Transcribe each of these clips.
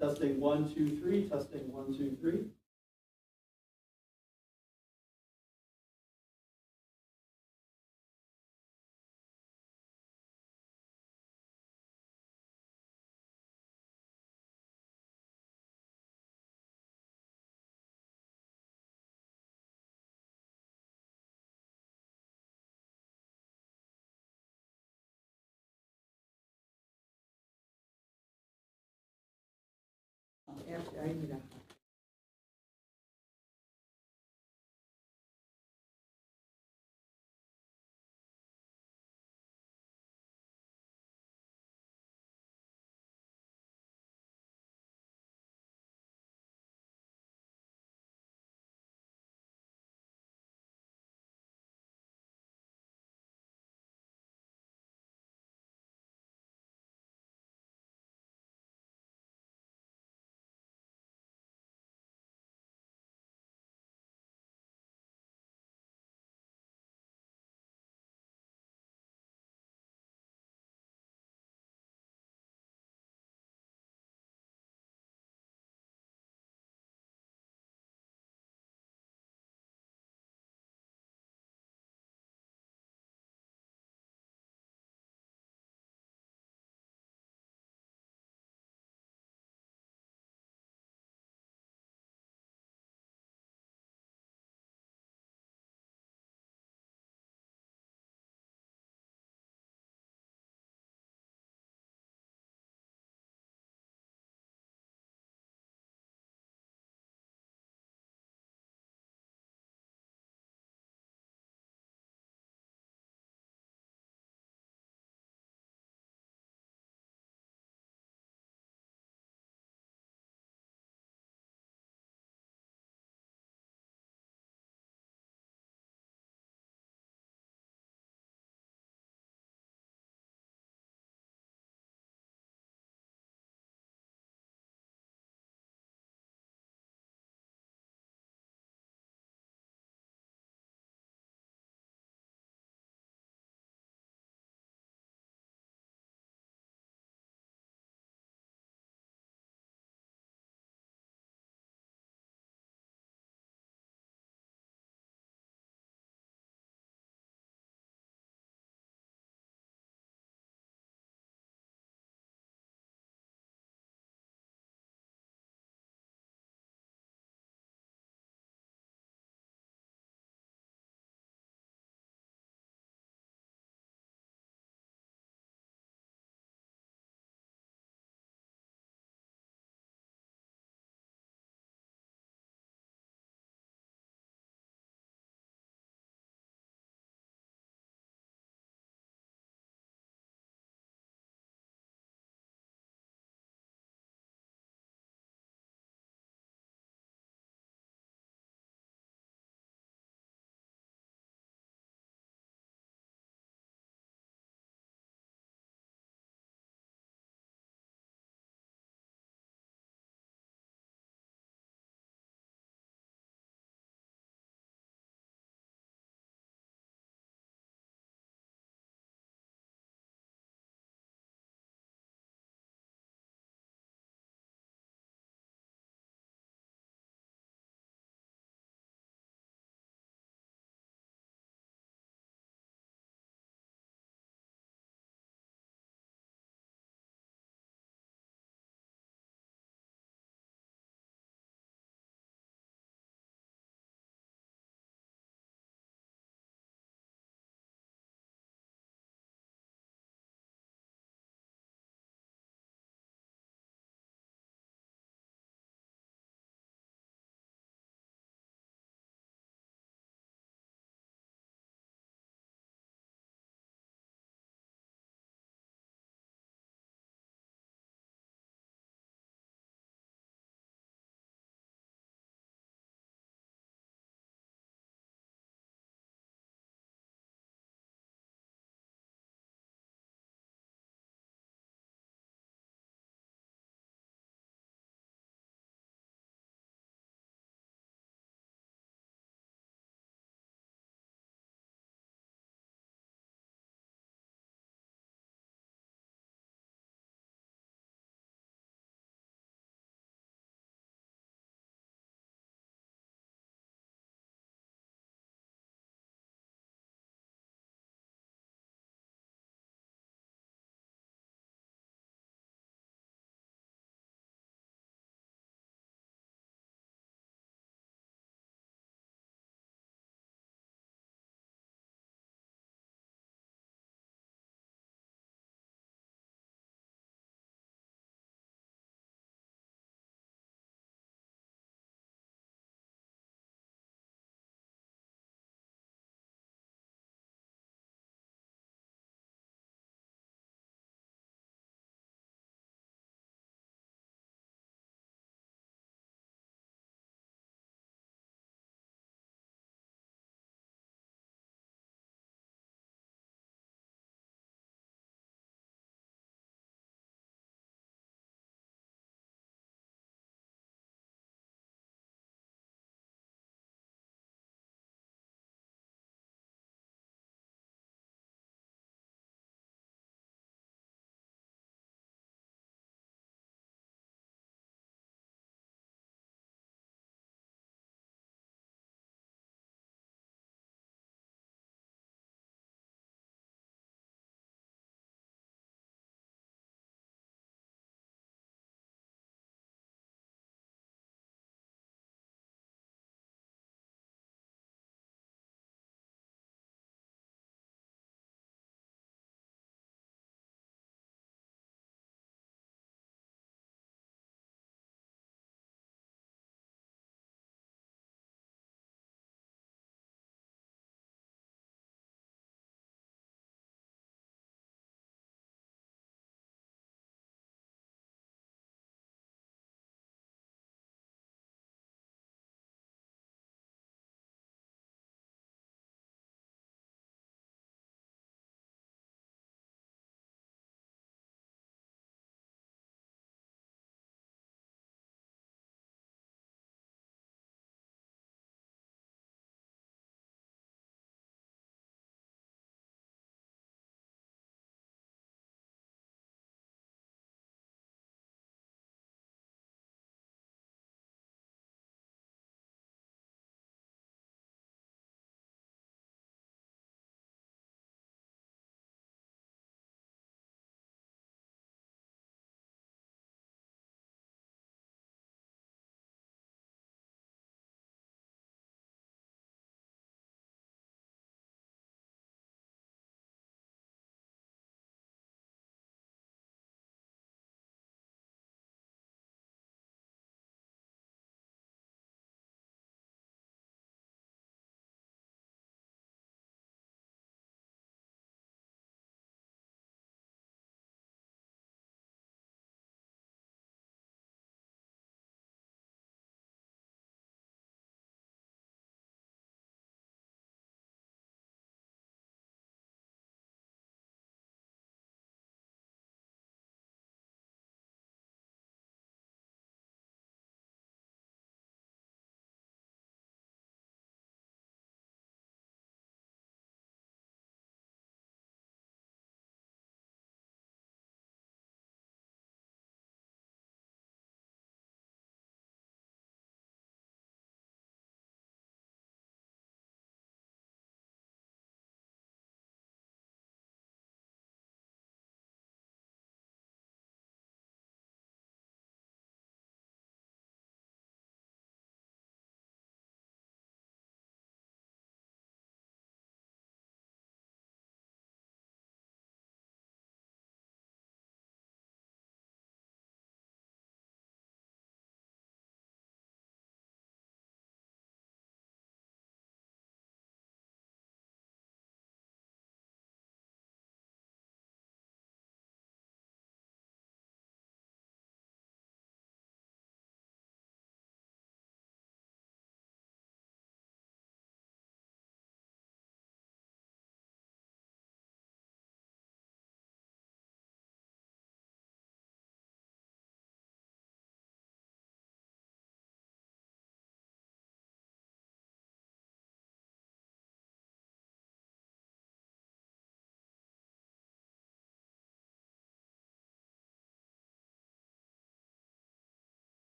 Testing 1, 2, 3, testing 1, 2, 3. Actually, I need a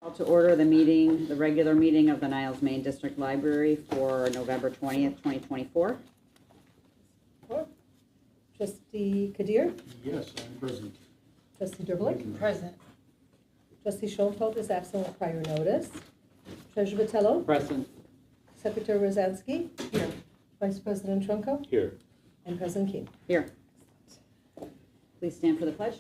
Call to order the meeting, the regular meeting of the Niles Main District Library for November 20th, 2024. Trustee Kadir? Yes, I'm present. Trustee Derblick? Present. Trustee Schoenfeld is absent with prior notice. Treasurer Vitello? Present. Secretary Rosansky? Here. Vice President Trunko? Here. And President Keen. Here. Please stand for the pledge.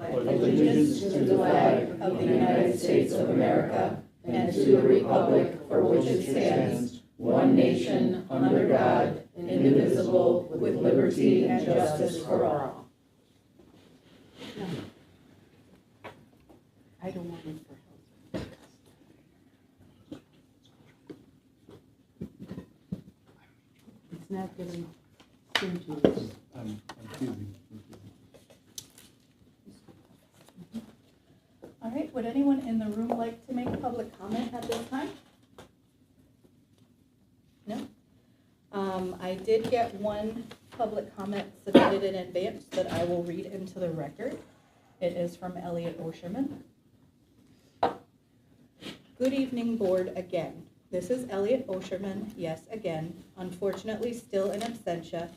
Allegiance to the flag of the United States of America and to the republic for which it stands, one nation, under God, indivisible, with liberty and justice for all. I don't want it for health. It's not getting into this. I'm choosing. All right, would anyone in the room like to make public comment at this time? No? I did get one public comment submitted in advance that I will read into the record. It is from Elliot Osherman. Good evening, board, again. This is Elliot Osherman, yes, again, unfortunately still in absentia,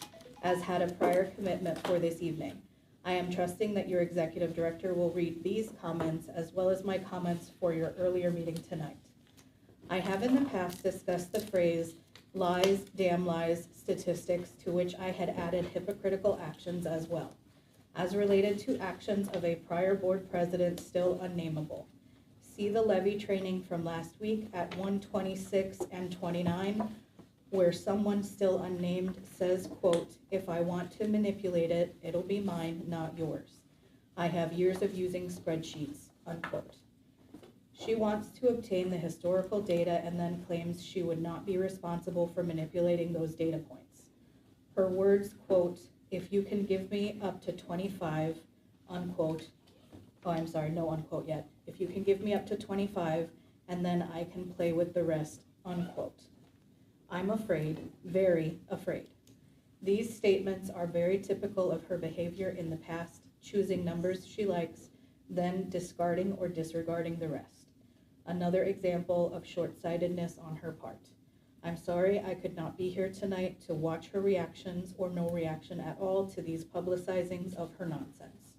as had a prior commitment for this evening. I am trusting that your executive director will read these comments as well as my comments for your earlier meeting tonight. I have in the past discussed the phrase lies, damn lies, statistics, to which I had added hypocritical actions as well, as related to actions of a prior board president still unnameable. See the levy training from last week at 126 and 29, where someone still unnamed says, quote, if I want to manipulate it, it'll be mine, not yours. I have years of using spreadsheets, unquote. She wants to obtain the historical data and then claims she would not be responsible for manipulating those data points. Her words, quote, if you can give me up to 25, unquote, oh, I'm sorry, no unquote yet. If you can give me up to 25, and then I can play with the rest, unquote. I'm afraid, very afraid. These statements are very typical of her behavior in the past, choosing numbers she likes, then discarding or disregarding the rest. Another example of short-sightedness on her part. I'm sorry I could not be here tonight to watch her reactions or no reaction at all to these publicizings of her nonsense.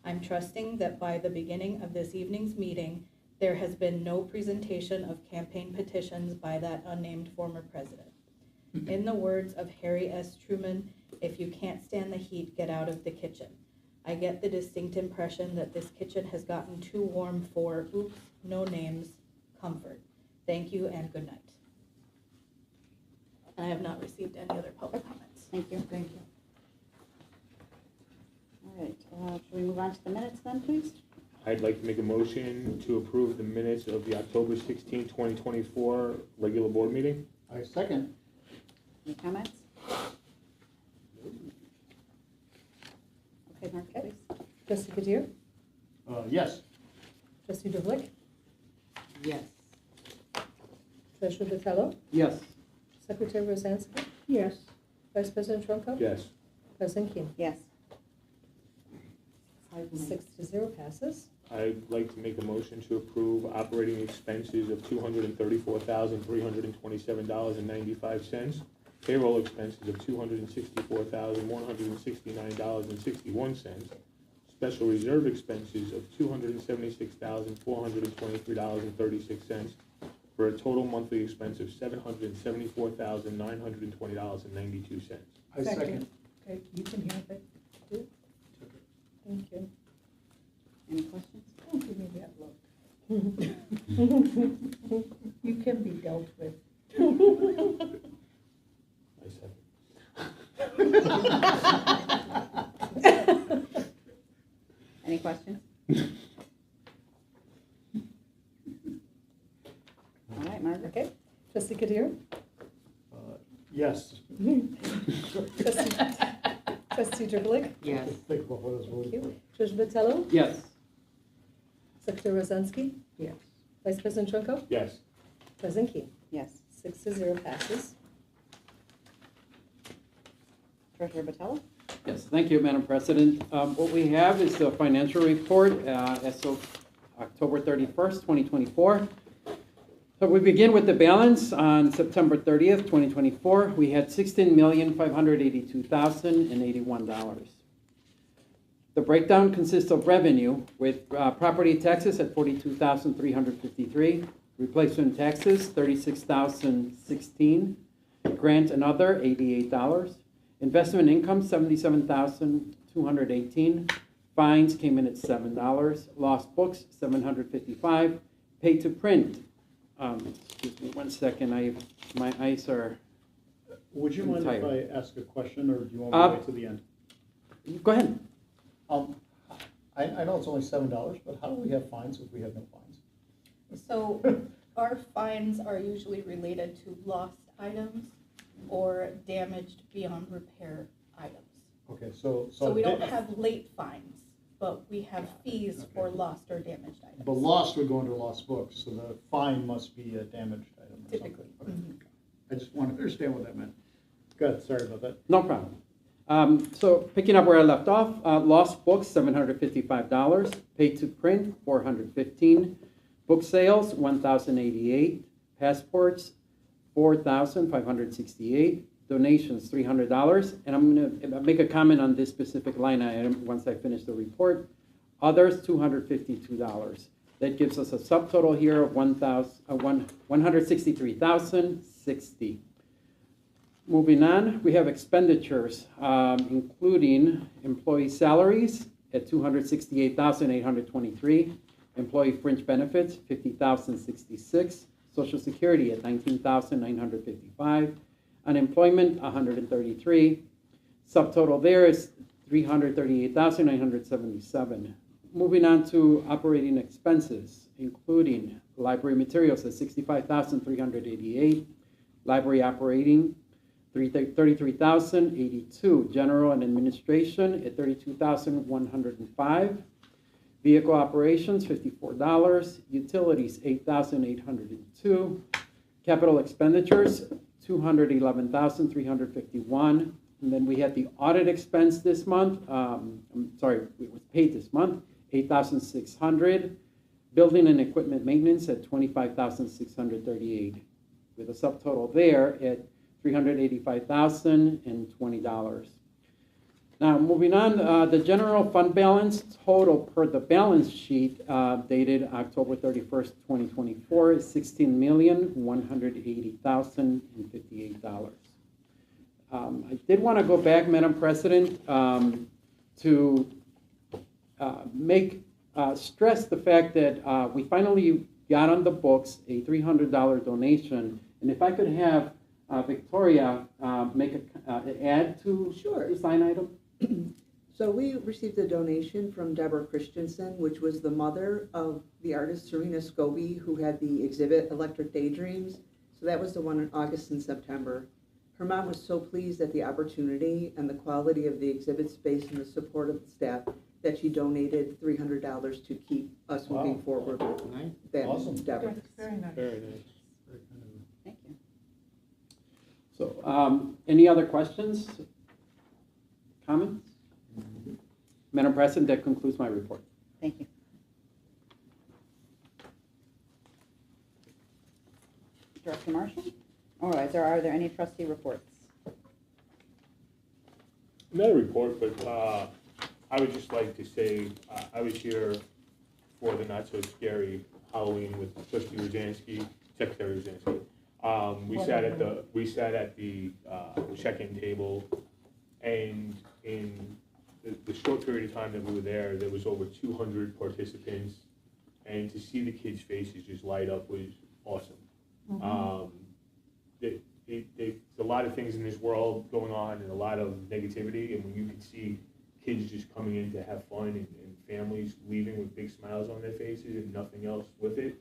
I'm trusting that by the beginning of this evening's meeting, there has been no presentation of campaign petitions by that unnamed former president. In the words of Harry S. Truman, if you can't stand the heat, get out of the kitchen. I get the distinct impression that this kitchen has gotten too warm for, oops, no names, comfort. Thank you and good night. And I have not received any other public comments. Thank you. Thank you. All right, should we move on to the minutes then, please? I'd like to make a motion to approve the minutes of the October 16, 2024 regular board meeting. I second. Any comments? Okay, Mark, please. Trustee Kadir? Yes. Trustee Derblick? Yes. Treasurer Vitello? Yes. Secretary Rosansky? Yes. Vice President Trunko? Yes. President Keen. Yes. 6-0 passes. I'd like to make a motion to approve operating expenses of $234,327.95, payroll expenses of $264,169.61, special reserve expenses of $276,423.36, for a total monthly expense of $774,920.92. I second. Okay, you can have it. Thank you. Any questions? Don't give me that look. You can be dealt with. I second. Any questions? All right, Margaret. Okay. Trustee Kadir? Yes. Trustee Derblick? Yes. Think about what I was Thank voting you. for. Treasurer Vitello? Yes. Secretary Rosansky? Yes. Vice President Trunko? Yes. President Keen. Yes. 6-0 passes. Treasurer Batella? Yes, thank you, Madam President. What we have is the financial report as of October 31st, 2024. So we begin with the balance on September 30th, 2024. We had $16,582,081. The breakdown consists of revenue with property taxes at $42,353, replacement taxes $36,016, grant and other $88. Investment income, $77,218. Fines came in at $7. Lost books, $755. Paid to print, excuse me 1 second, my eyes are, Would you mind if Tired. I ask a question, or do you want me to wait till the end? go ahead. I know it's only $7, but how do we have fines if we have no fines? So our fines are usually related to lost items or damaged beyond repair items. Okay, so. So we don't have late fines, but we have fees for lost or damaged items. The lost would go into lost books, so the fine must be a damaged item or something. Typically. Okay. Mhm. I just want to understand what that meant. Good, sorry about that. No problem. So picking up where I left off, lost books, $755. Paid to print, $415. Book sales, $1,088. Passports, $4,568. Donations, $300. And I'm going to make a comment on this specific line item once I finish the report. Others, $252. That gives us a subtotal here of $163,060. Moving on, we have expenditures, including employee salaries at $268,823, employee fringe benefits, $50,066, Social Security at $19,955, unemployment, $133. Subtotal there is $338,977. Moving on to operating expenses, including library materials at $65,388, library operating, $33,082, general and administration at $32,105, vehicle operations $54, utilities $8,802, capital expenditures $211,351, and then we had the audit expense this month. It was paid this month, $8,600, building and equipment maintenance at $25,638, with a subtotal there at $385,020. Now, moving on, the general fund balance total per the balance sheet dated October 31st, 2024 is $16,180,058. I did want to go back, Madam President, to stress the fact that we finally got on the books a $300 donation, and if I could have Victoria make an add to Sure. this line item. So we received a donation from Deborah Christensen, which was the mother of the artist Serena Scobie, who had the exhibit Electric Daydreams. So that was the one in August and September. Her mom was so pleased at the opportunity and the quality of the exhibit space and the support of the staff that she donated $300 to keep us moving Wow. forward with that Awesome. endeavor. Very nice. Very nice. Thank you. So, any other questions, comments? Madam President, that concludes my report. Thank you. Director Marshall? All right, are there any trustee reports? Not a report, but I would just like to say I was here for the not so scary Halloween with Trustee Rosansky, Secretary Rosansky. We sat at the check-in table, and in the short period of time that we were there was over 200 participants, and to see the kids' faces just light up was awesome. There's a lot of things in this world going on and a lot of negativity, and when you can see kids just coming in to have fun and families leaving with big smiles on their faces and nothing else with it,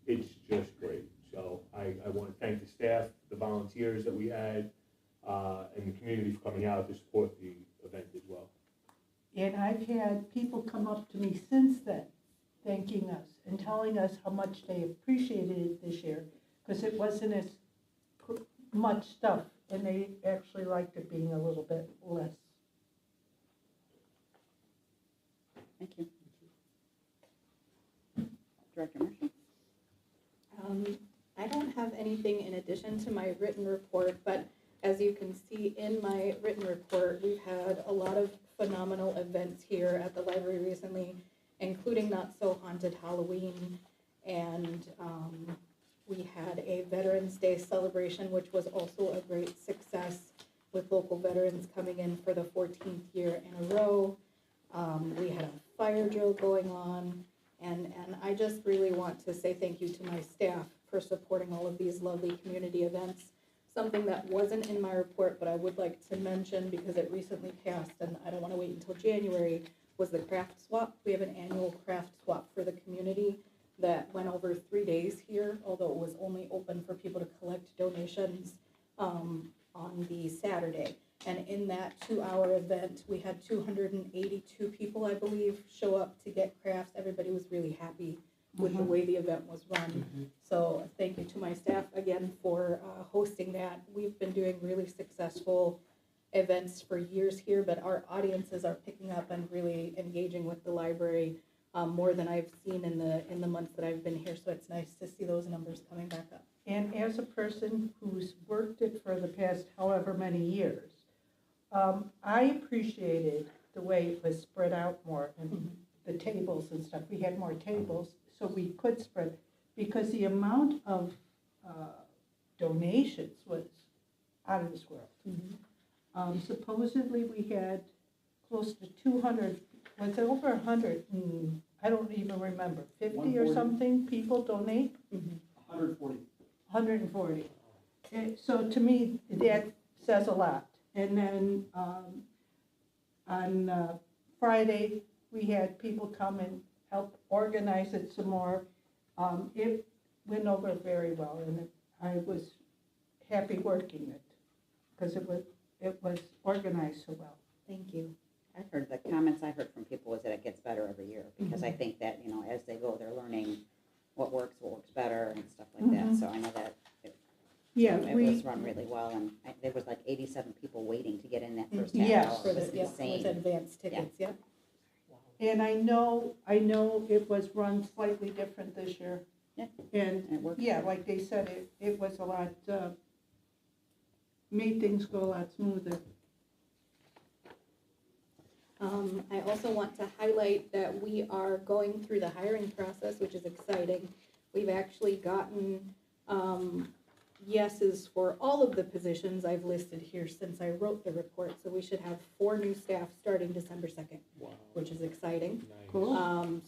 it's just great. So I want to thank the staff, the volunteers that we had, and the community for coming out to support the event as well. And I've had people come up to me since then, thanking us and telling us how much they appreciated it this year, because it wasn't as much stuff, and they actually liked it being a little bit less addition to my written report, but as you can see in my written report, we've had a lot of phenomenal events here at the library recently, including Not So Haunted Halloween, and we had a Veterans Day celebration, which was also a great success with local veterans coming in for the 14th year in a row. We had a fire drill going on, and I just really want to say thank you to my staff for supporting all of these lovely community events. Something that wasn't in my report, but I would like to mention because it recently passed, and I don't want to wait until January, was the craft swap. We have an annual craft swap for the community that went over 3 days here, although it was only open for people to collect donations on the Saturday. And in that 2-hour event, we had 282 people, I believe, show up to get crafts. Everybody was really happy with the way the event was run. So thank you to my staff again for hosting that. We've been doing really successful events for years here, but our audiences are picking up and really engaging with the library more than I've seen in the months that I've been here. So it's nice to see those numbers coming back up. And as a person who's worked it for the past however many years, I appreciated the way it was spread out more and the tables and stuff. We had more tables so we could spread, because the amount of donations was out of this world. Supposedly we had close to 200, was it over 100? I don't even remember, 50 or 140. something people donate? 140. 140. And so to me, that says a lot. And then on Friday, we had people come and help organize it some more. It went over very well, and I was happy working it because it was organized so well. Thank you. I've heard, the comments I heard from people was that it gets better every year, because I think that, you know, as they go, they're learning what works better and stuff like that. So I know that it was run really well, and there was like 87 people waiting to get in that first half Yes. hour. For It was the, yeah, insane. with advanced tickets, yeah. And I know it was run slightly different this year. Yeah. And, And it worked. yeah, like they said, it was a lot, made things go a lot smoother. I also want to highlight that we are going through the hiring process, which is exciting. We've actually gotten yeses for all of the positions I've listed here since I wrote the report. So we should have 4 new staff starting December 2nd, Wow, which is exciting. nice. Cool.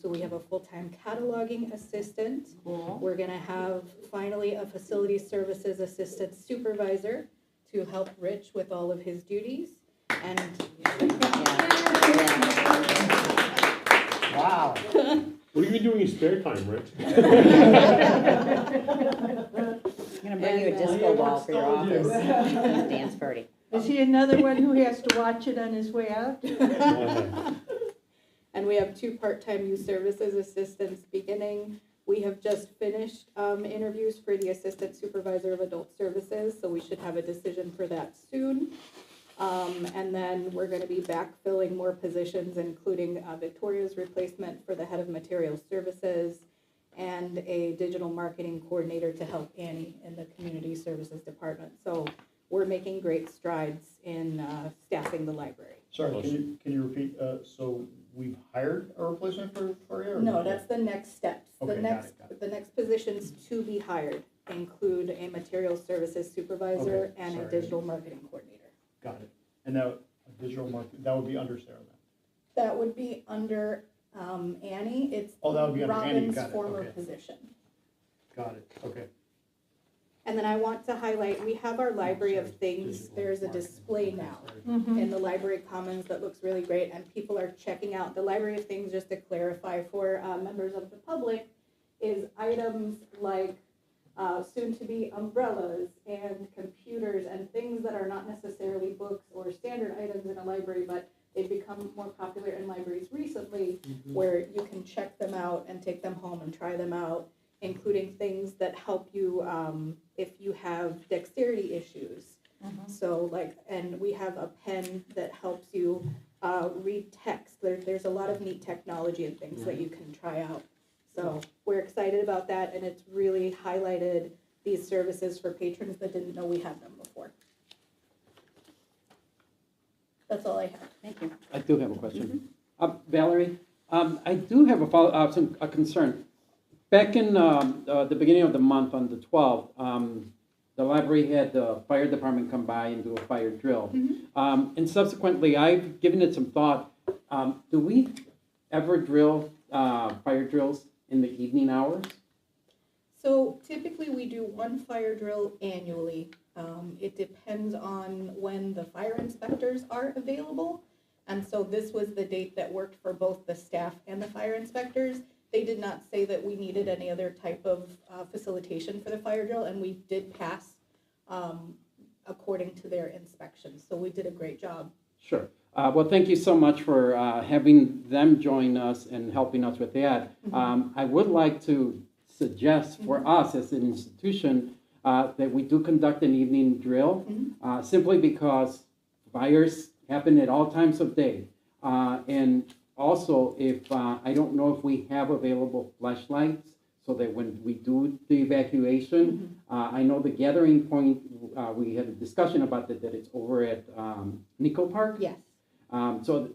So we have a full-time cataloging assistant. Cool. We're gonna have finally a facility services assistant supervisor to help Rich with all of his duties. And Wow. What are you doing in your spare time, Rich? I'm gonna bring you a And, disco ball for your office, and a dance party. Is he another one who has to watch it on his way out? And we have 2 part-time youth services assistants beginning. We have just finished interviews for the assistant supervisor of adult services, so we should have a decision for that soon. And then we're gonna be backfilling more positions, including Victoria's replacement for the head of materials services and a digital marketing coordinator to help Annie in the community services department. So we're making great strides in staffing the library. Sorry, can you repeat, so we've hired a replacement for you? or No, not that's yet? the next steps. Okay, The got next, it, got the next positions to be hired include a materials services supervisor Okay, and a sorry. digital marketing coordinator. Got it. And now, digital market, that would be under Sarah then? That would be under Annie. It's Oh, that would be under Annie, Robin's got it, former okay. position. Got it, okay. And then I want to highlight, we have our library of things. There's a display now in the library commons that looks really great, and people are checking out. The library of things, just to clarify for members of the public, is items like soon-to-be umbrellas and computers and things that are not necessarily books or standard items in a library, but they've become more popular in libraries recently, where you can check them out and take them home and try them out, including things that help you if you have dexterity issues. So like, and we have a pen that helps you read text. There's a lot of neat technology and things that you can try out. So we're excited about that, and it's really highlighted these services for patrons that didn't know we had them before. That's all I have. Thank you. I do have a question. Valerie, I do have a concern. Back in the beginning of the month, on the 12th, the library had the fire department come by and do a fire drill. And subsequently, I've given it some thought. Do we ever drill fire drills in the evening hours? So typically we do one fire drill annually. It depends on when the fire inspectors are available. And so this was the date that worked for both the staff and the fire inspectors. They did not say that we needed any other type of facilitation for the fire drill, and we did pass according to their inspections. So we did a great job. Sure. Well, thank you so much for having them join us and helping us with that. I would like to suggest for us as an institution that we do conduct an evening drill, simply because fires happen at all times of day. And also, if I don't know if we have available flashlights, so that when we do the evacuation, I know the gathering point, we had a discussion about that it's over at Nico Park. Yes. So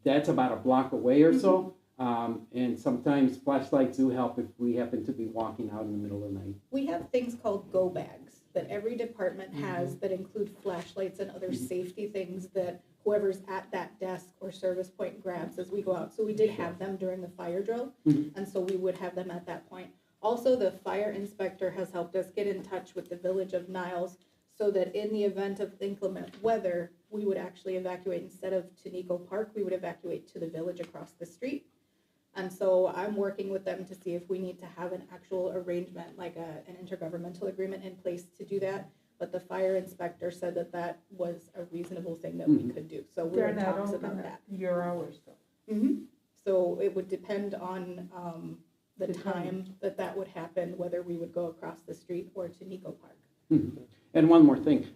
that's about a block away or so. And sometimes flashlights do help if we happen to be walking out in the middle of the night. We have things called go bags that every department has that include flashlights and other safety things that whoever's at that desk or service point grabs as we go out. So we did have them during the fire drill, and so we would have them at that point. Also, the fire inspector has helped us get in touch with the village of Niles so that in the event of inclement weather, we would actually evacuate instead of to Nico Park, we would evacuate to the village across the street. And so I'm working with them to see if we need to have an actual arrangement, like an intergovernmental agreement in place to do that. But the fire inspector said that that was a reasonable thing that we could do. So we're They're in not talks open about that. at your hours though. So it would depend on the time that that would happen, whether we would go across the street or to Nico Park. And one more thing.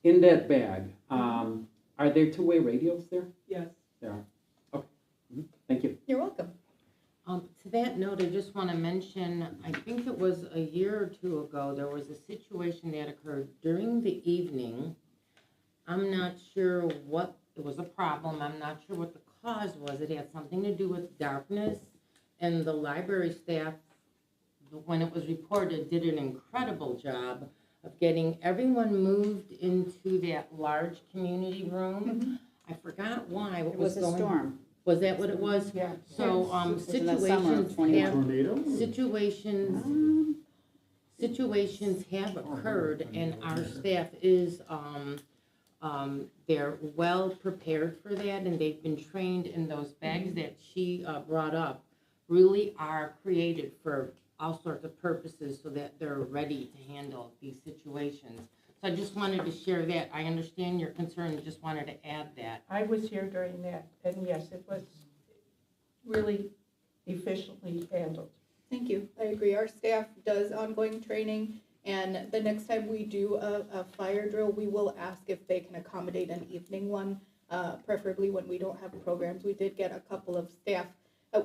In that bag, are there two-way radios there? Yes. There are. Okay. Thank you. You're welcome. To that note, I just want to mention, I think it was a year or two ago, there was a situation that occurred during the evening. I'm not sure what, it was a problem, I'm not sure what the cause was. It had something to do with darkness, and the library staff, when it was reported, did an incredible job of getting everyone moved into that large community room. I forgot why, what It was a going. storm. Was that what it was? Yeah. So, was in the summer of 21. Situations have occurred, and our staff is, they're well prepared for that, and they've been trained in those bags that she brought up, really are created for all sorts of purposes so that they're ready to handle these situations. So I just wanted to share that. I understand your concern, just wanted to add that. I was here during that, and yes, it was really efficiently handled. Thank you. I agree. Our staff does ongoing training, and the next time we do a fire drill, we will ask if they can accommodate an evening one, preferably when we don't have programs. We did get a couple of staff.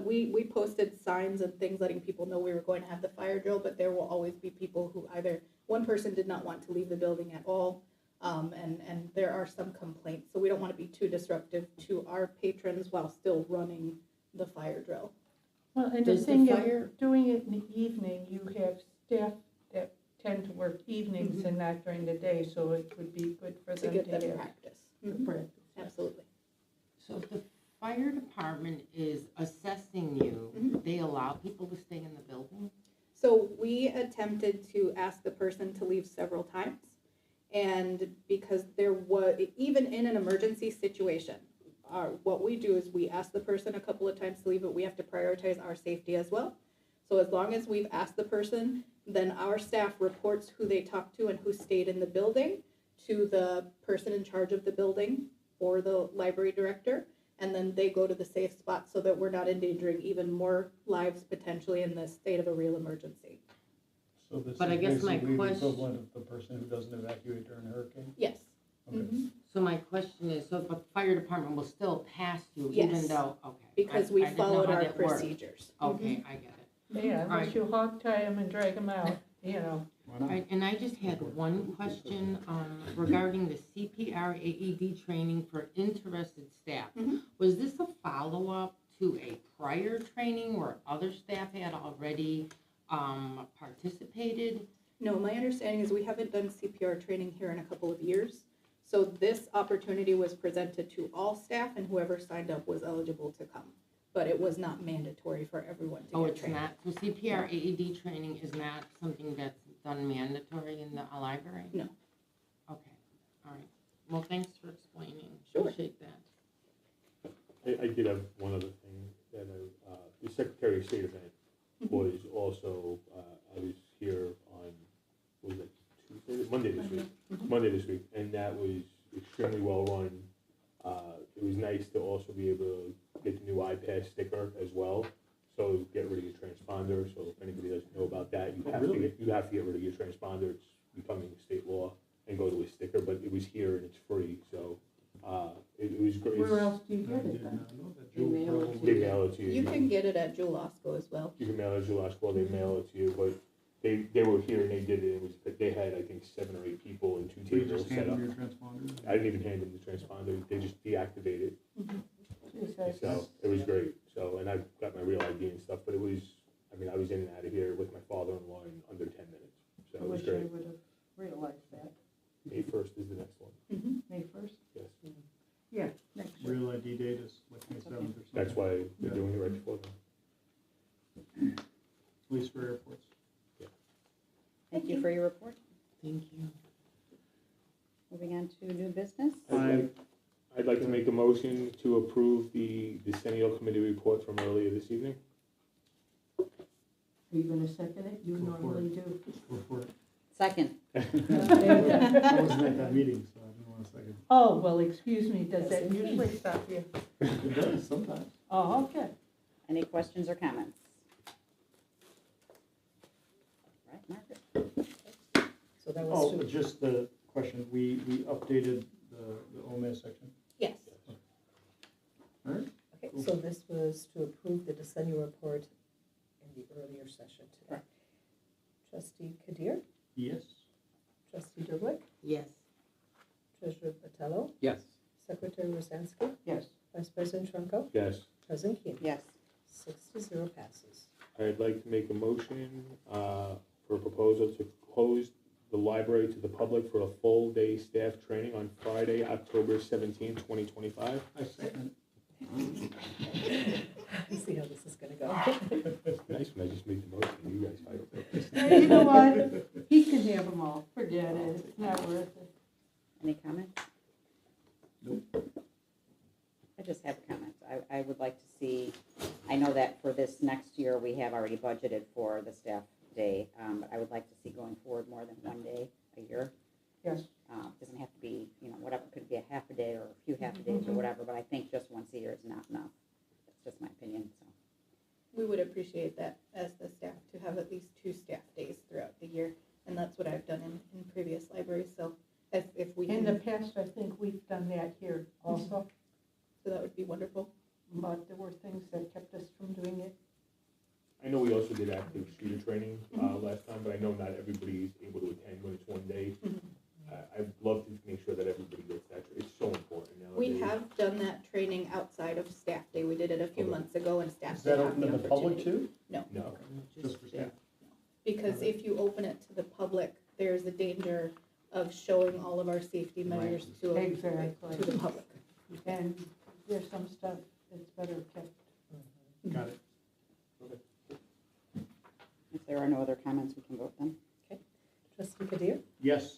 We posted signs and things letting people know we were going to have the fire drill, but there will always be people who either, one person did not want to leave the building at all, and there are some complaints. So we don't want to be too disruptive to our patrons while still running the fire drill. Well, and the Does the thing fire- is, doing it in the evening, you have staff that tend to work evenings and not during the day, so it would be good for To them get to them have practice. practice. Absolutely. So if the fire department is assessing you, they allow people to stay in the building? So we attempted to ask the person to leave several times. And because there was, even in an emergency situation, what we do is we ask the person a couple of times to leave, but we have to prioritize our safety as well. So as long as we've asked the person, then our staff reports who they talked to and who stayed in the building to the person in charge of the building or the library director. And then they go to the safe spot so that we're not endangering even more lives potentially in the state of a real emergency. So this But I is guess my basically the question- equivalent of the person who doesn't evacuate during a hurricane? Yes. Okay. Mhm. So my question is, so the fire department will still pass you Yes. even though, okay. Because I we didn't know followed how our that worked. procedures. Okay, I get it. Yeah, All right. unless you hog tie them and drag them out. you know. Why not? Right, and I just had one question regarding the CPR AED training for interested staff. Mhm. Was this a follow-up to a prior training where other staff had already participated? No, my understanding is we haven't done CPR training here in a couple of years. So this opportunity was presented to all staff and whoever signed up was eligible to come. But it was not mandatory for everyone to Oh, get it's trained. not, so CPR AED training is not something that's done mandatory in the library? No. Okay, all right. Well, thanks for explaining. Sure. Appreciate that. I did have one other thing, that the Secretary of State event was also, I was here on, what was it, Tuesday, Monday this week, and that was extremely well run. It was nice to also be able to get the new iPad sticker as well, so get rid of your transponder, so if anybody doesn't know about that, you have to get rid of your transponder, it's becoming state law, and go to a sticker, but it was here and it's free, so, it was great. Where else do you get it then? They mail it to you. You can get it at Jewel Osco as well. You can mail it to last call, they mail it to you, but they were here and they did it, it was, they had, I think, 7 or 8 people and 2 tables set up. I didn't even hand them the transponder, they just deactivated it, so, it was great, so, and I got my real ID and stuff, but it was, I mean, I was in and out of here with my father-in-law in under 10 minutes, so I it was wish I great. would have realized that. May 1st is the next one, May 1st? yes, Yeah, next year. Real ID date is like May 7th or something. that's why they're doing it right before then. At least for airports. Thank you for your report. Thank you. Moving on to new business. I'd like to make a motion to approve the Decennial Committee report from earlier this evening. Are you gonna second it? You Go for normally do. Go for it. Second. I wasn't at that meeting, so I didn't want to second. Oh, well, excuse me, does that usually stop you? It does sometimes. Oh, okay. Any questions or comments? Right, Margaret? So that Oh, was to, just the question, we updated the OMS section. Yes. All right. okay, so this was to approve the decennial report in the earlier session today. Correct. Trustee Kadir, Yes. trustee Durblick, Yes. treasurer Patello, Yes. secretary Rosansky, Yes. vice president Trunko, Yes. president Keen. Yes. 6-0 passes. I'd like to make a motion for a proposal to close the library to the public for a full-day staff training on Friday, October 17, 2025. I second. Let's see how this is gonna go. Nice when I just make the motion, you guys fight over it. Hey, you know what? He can have them all. Forget it. It's not worth it. Any comments? Nope. I just have comments. I would like to see, I know that for this next year, we have already budgeted for the staff day, but I would like to see going forward more than one day a year. Yes. Doesn't have to be, whatever, could be a half a day or a few half a days or whatever, but I think just once a year is not enough. That's just my opinion, so. We would appreciate that as the staff to have at least 2 staff days throughout the year. And that's what I've done in previous libraries. So if we In can, the past, I think we've done that here also, so that would be wonderful. but there were things that kept us from doing it. I know we also did active shooter training last time, but I know not everybody is able to attend when it's one day. I'd love to make sure that everybody gets that. It's so important nowadays. We have done that training outside of staff day. We did it a few months ago and staff Is did that have open the to the public opportunity. too? No. Just for staff? Because if you open it to the public, there's a danger of showing all of our safety measures to Exactly. the public. And there's some stuff that's better kept. Got it. If there are no other comments, we can vote then. Trustee Kadir, Yes.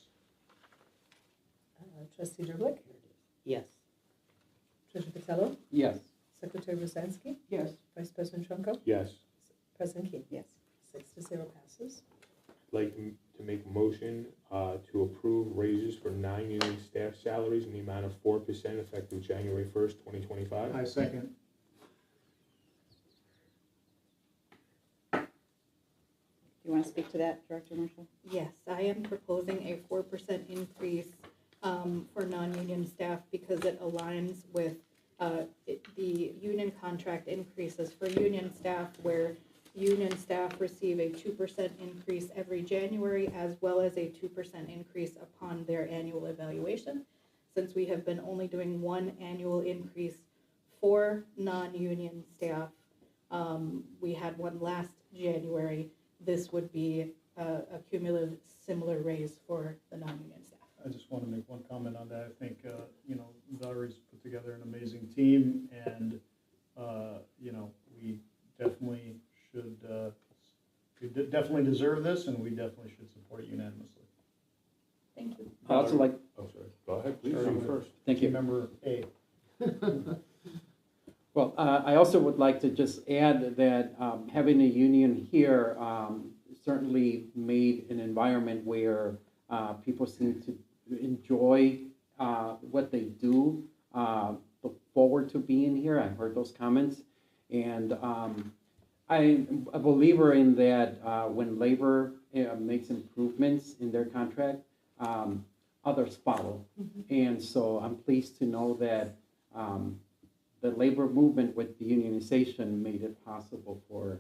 trustee Durblick, Yes. treasurer Patello, Yes. secretary Rosansky, Yes. vice president Trunko, Yes. president Keen. Yes. 6-0 passes. I'd like to make a motion to approve raises for non-union staff salaries in the amount of 4% effective January 1st, 2025. I second. Do you want to speak to that, Director Marshall? Yes, I am proposing a 4% increase for non-union staff because it aligns with the union contract increases for union staff where union staff receive a 2% increase every January, as well as a 2% increase upon their annual evaluation. Since we have been only doing one annual increase for non-union staff, we had one last January, this would be a cumulative similar raise for the non-union staff. I just want to make one comment on that. I think, Valerie's put together an amazing team, and, we definitely should, definitely deserve this, and we definitely should support it unanimously. Thank you. I'd also like, Oh, sorry. Go ahead, please. Starting You with first. thank you. Member A. Well, I also would like to just add that having a union here certainly made an environment where people seem to enjoy what they do, look forward to being here. I heard those comments. And I'm a believer in that when labor makes improvements in their contract, others follow. And so I'm pleased to know that the labor movement with the unionization made it possible for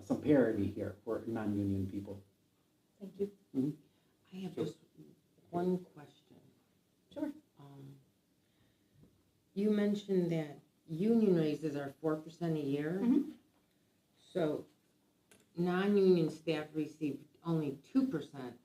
some parity here for non-union people. Thank you. I have just one question. Sure. You mentioned that union raises are 4% a year. Mhm. So non-union staff received only 2%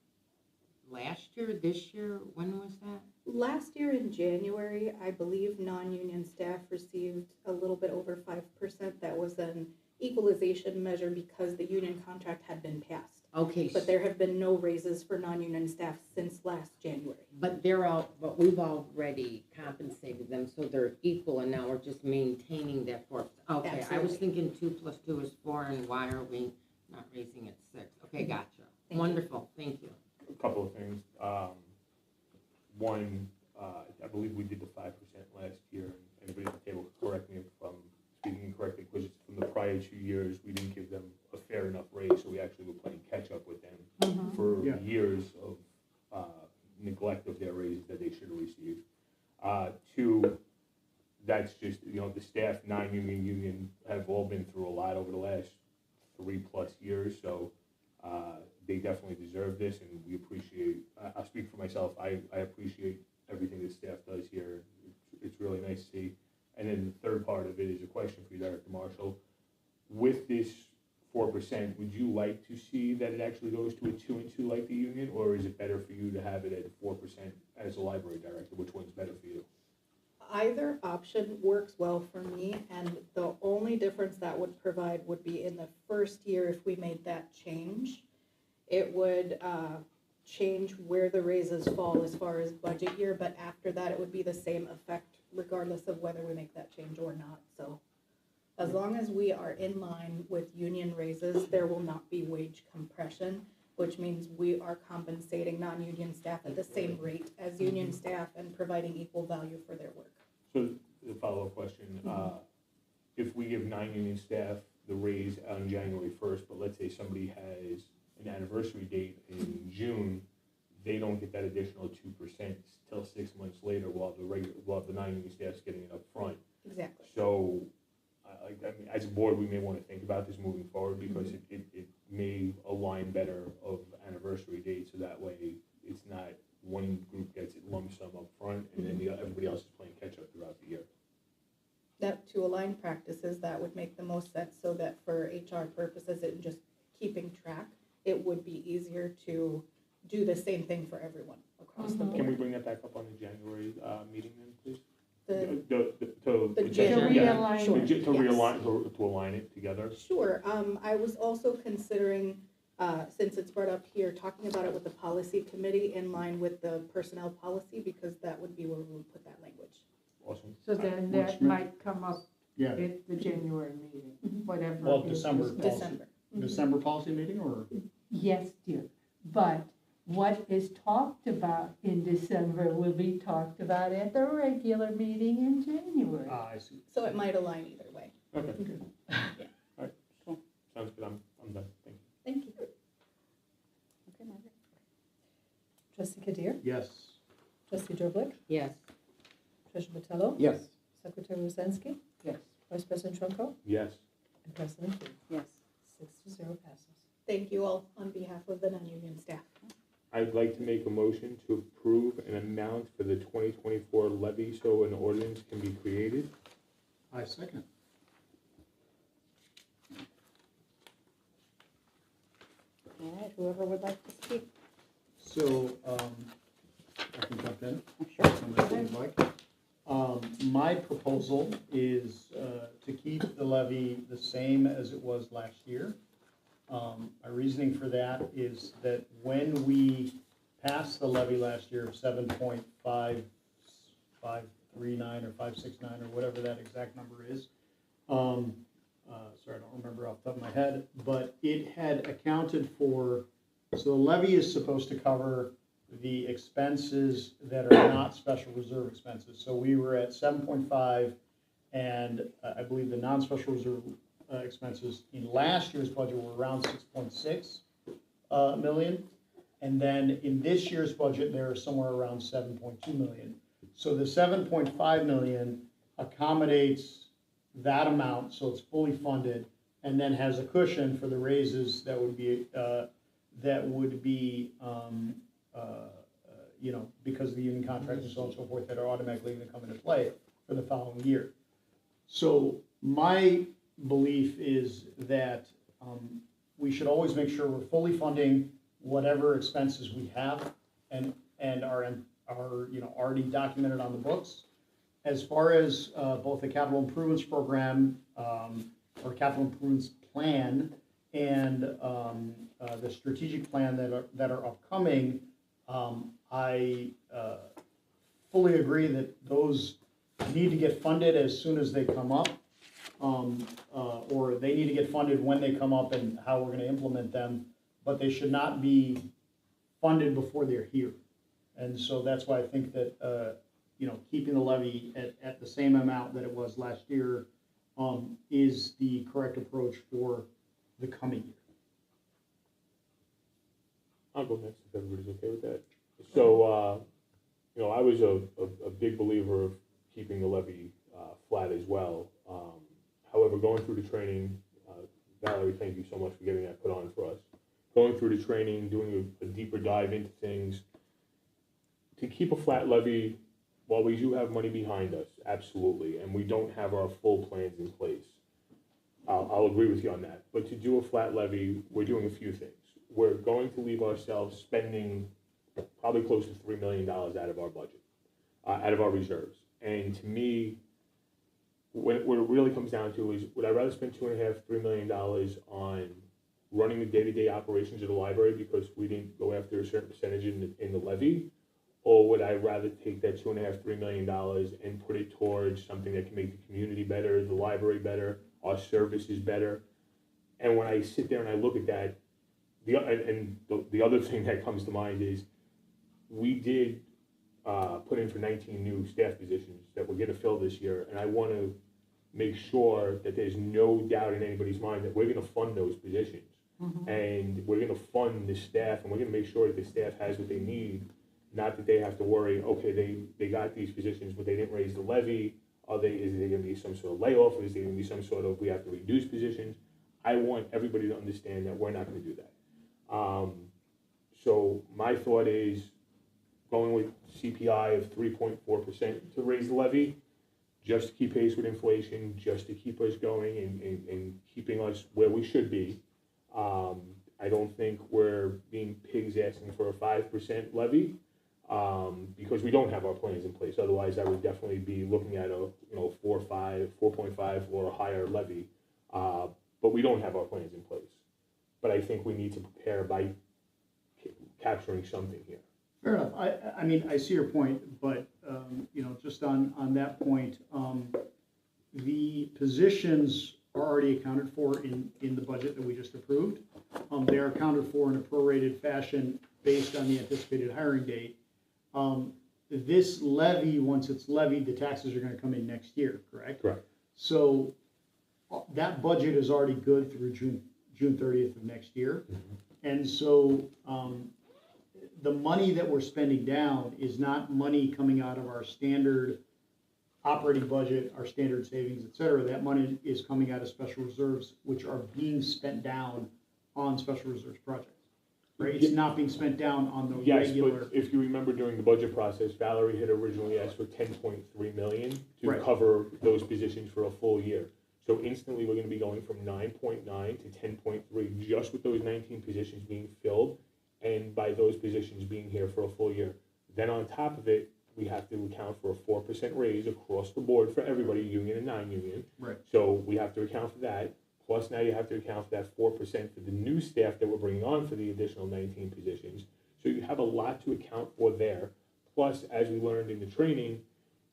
last year, this year, when was that? Last year in January, I believe non-union staff received a little bit over 5%. That was an equalization measure because the union contract had been passed. Okay, But there have been no raises for non-union staff since last January. but we've already compensated them, so they're equal, and now we're just maintaining that 4%. Okay, I was Absolutely. thinking 2 + 2 is 4, and why are we not raising it 6? Okay, gotcha. Thank you. Wonderful, thank you. A couple of things. One, I believe we did the 5% last year. Anybody at the table, correct me if I'm speaking incorrectly, because from the prior 2 years, we didn't give them a fair enough raise, so we actually were playing catch up with them for Yeah. years of neglect of their raises that they should have received. Two, that's just, the staff, non-union, union, have all been through a lot over the last 3+ years, so they definitely deserve this, and we appreciate, I'll speak for myself, I appreciate everything that staff does here. It's really nice to see. And then the third part of it is a question for you, Director Marshall. With this 4%, would you like to see that it actually goes to a 2 and 2 like the union, or is it better for you to have it at 4% as a library director? Which one's better for you? Either option works well for me, and the only difference that would provide would be in the first year if we made that change. It would change where the raises fall as far as budget year, but after that, it would be the same effect regardless of whether we make that change or not. So as long as we are in line with union raises, there will not be wage compression, which means we are compensating non-union staff at the same rate as union staff and providing equal value for their work. So the follow-up question, if we give non-union staff the raise on January 1st, but let's say somebody has an anniversary date in June, they don't get that additional 2% till 6 months later while the non-union staff's getting it up front. Exactly. So, I mean, as a board, we may want to think about this moving forward because it may align better of anniversary dates, so that way it's not one group gets it lump sum up front and then everybody else is playing catch up throughout the year. That to align practices, that would make the most sense so that for HR purposes and just keeping track, it would be easier to do the same thing for everyone across the board. Can we bring that back up on the January meeting then, please? The January- yeah, realign Sure, it. to yes. realign, to align it together. Sure, I was also considering, since it's brought up here, talking about it with the policy committee in line with the personnel policy, because that would be where we would put that language. Awesome. So then that Which might come up Yeah, at the January meeting, whatever. Well, is December discussed. policy. December. December policy meeting, or? Yes, dear, but what is talked about in December will be talked about at the regular meeting in January. I see. So it might align either way. Okay, good. All right, cool. Sounds good. I'm done. Thank you. Thank you. Okay, Margaret. Trustee Kadir, Yes. trustee Droblik, Yes. treasurer Patello, Yes. secretary Wozensky, Yes. vice president Trumko, Yes. and president King. Yes. 6-0 passes. Thank you all on behalf of the non-union staff. I'd like to make a motion to approve an amount for the 2024 levy so an ordinance can be created. I second. All right, whoever would like to speak, So, I can jump in. I'm sure. Somebody would like. My proposal is to keep the levy the same as it was last year. My reasoning for that is that when we passed the levy last year of 7.5539 or 569 or whatever that exact number is, sorry, I don't remember off the top of my head, but it had accounted for, so the levy is supposed to cover the expenses that are not special reserve expenses. So we were at 7.5, and I believe the non-special reserve expenses in last year's budget were around 6.6 million. And then in this year's budget, they're somewhere around 7.2 million. So the 7.5 million accommodates that amount, so it's fully funded, and then has a cushion for the raises that would be you know, because of the union contract and so on and so forth, that are automatically going to come into play for the following year. So my belief is that we should always make sure we're fully funding whatever expenses we have and are you know, already documented on the books. As far as both the capital improvements program or capital improvements plan and the strategic plan that are upcoming, I fully agree that those need to get funded as soon as they come up, or they need to get funded when they come up and how we're going to implement them, but they should not be funded before they're here. And so that's why I think that you know, keeping the levy at the same amount that it was last year is the correct approach for the coming year. I'll go next if everybody's okay with that. So, you know, I was a big believer of keeping the levy flat as well. However, going through the training, Valerie, thank you so much for getting that put on for us. Going through the training, doing a deeper dive into things, to keep a flat levy, while we do have money behind us, absolutely, and we don't have our full plans in place, I'll agree with you on that. But to do a flat levy, we're doing a few things. We're going to leave ourselves spending probably close to $3 million out of our budget, out of our reserves. And to me, what it really comes down to is, would I rather spend $2.5–3 million on running the day-to-day operations of the library because we didn't go after a certain percentage in the levy? Or would I rather take that $2.5–3 million and put it towards something that can make the community better, the library better, our services better? And when I sit there and I look at that, the other thing that comes to mind is we did put in for 19 new staff positions that we're going to fill this year, and I want to make sure that there's no doubt in anybody's mind that we're going to fund those positions. Mm-hmm. And we're going to fund the staff, and we're going to make sure that the staff has what they need. Not that they have to worry, okay, they got these positions, but they didn't raise the levy. Is there going to be some sort of layoff? Or is there going to be some sort of, we have to reduce positions? I want everybody to understand that we're not going to do that. So my thought is going with CPI of 3.4% to raise the levy, just to keep pace with inflation, just to keep us going and keeping us where we should be. I don't think we're being pigs asking for a 5% levy. Because we don't have our plans in place. Otherwise, I would definitely be looking at a 4.5 or a higher levy. But we don't have our plans in place. But I think we need to prepare by capturing something here. Fair enough. I mean, I see your point, but you know, just on that point, the positions are already accounted for in the budget that we just approved. They are accounted for in a prorated fashion based on the anticipated hiring date. This levy, once it's levied, the taxes are going to come in next year, correct? Correct. So that budget is already good through June 30th of next year. Mm-hmm. And so the money that we're spending down is not money coming out of our standard operating budget, our standard savings, et cetera, that money is coming out of special reserves, which are being spent down on special reserves projects. Right? It's not being spent down on the Yes, regular. but if you remember during the budget process, Valerie had originally asked for 10.3 million to Right. cover those positions for a full year. So instantly, we're gonna be going from 9.9 to 10.3, just with those 19 positions being filled, and by those positions being here for a full year. Then on top of it, we have to account for a 4% raise across the board for everybody, union and non-union. Right. So we have to account for that. Plus now you have to account for that 4% for the new staff that we're bringing on for the additional 19 positions. So you have a lot to account for there. Plus, as we learned in the training,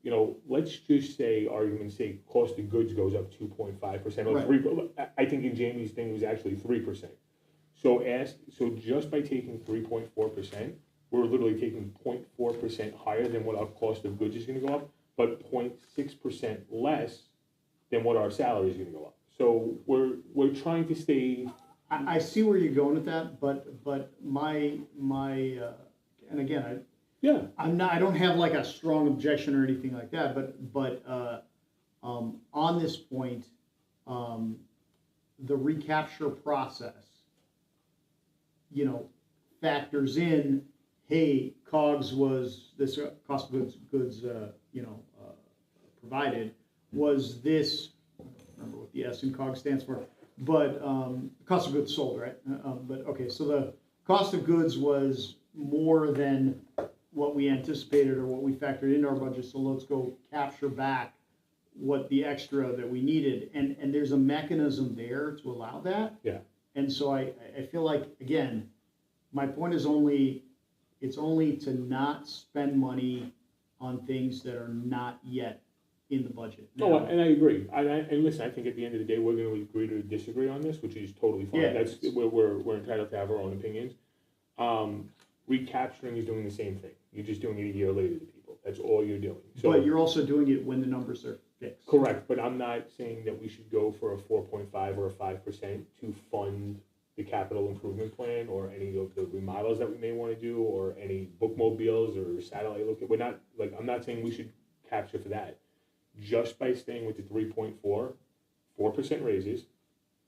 you know, let's just say, argument's sake, cost of goods goes up 2.5% or Right. 3. I think in Jamie's thing it was actually 3%. So just by taking 3.4%, we're literally taking 0.4% higher than what our cost of goods is going to go up, but 0.6% less than what our salary is going to go up. So we're trying to stay. I see where you're going with that, but my and again, Yeah. I don't have like a strong objection or anything like that, but on this point, the recapture process, you know, factors in, hey, COGS was this, cost of goods, provided, was this, I don't remember what the S in COGS stands for, but cost of goods sold, right? But okay, so the cost of goods was more than what we anticipated or what we factored into our budget, so let's go capture back what the extra that we needed, and there's a mechanism there to allow that. Yeah. And so I feel like, again, my point is it's only to not spend money on things that are not yet in the budget. Oh, Now, and I agree. And listen, I think at the end of the day, we're going to agree to disagree on this, which is totally fine. Yeah. That's we're entitled to have our own opinions. Recapturing is doing the same thing. You're just doing it a year later to people. That's all you're doing. So, but you're also doing it when the numbers are fixed. correct, but I'm not saying that we should go for a 4.5 or a 5% to fund the capital improvement plan or any of the remodels that we may want to do or any bookmobiles or satellite look. We're not like, I'm not saying we should capture for that. Just by staying with the 4% raises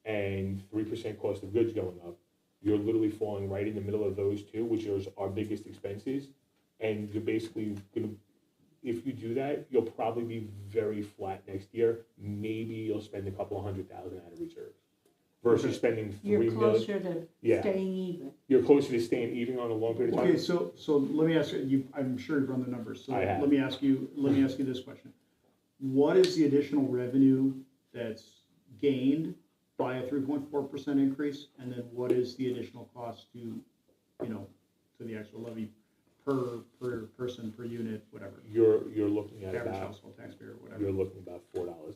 and 3% cost of goods going up, you're literally falling right in the middle of those two, which are our biggest expenses. And you're basically gonna, if you do that, you'll probably be very flat next year. Maybe you'll spend a couple of $100,000 out of reserves versus spending $3 You're million. closer to Yeah. staying even. You're closer to staying even on a long period of time. Okay, so let me ask you, I'm sure you've run the numbers, so I have. let me ask you this question. What is the additional revenue that's gained by a 3.4% increase? And then what is the additional cost to the actual levy per person, per unit, whatever? You're looking at Average about, household taxpayer, whatever. you're looking about $4 a month.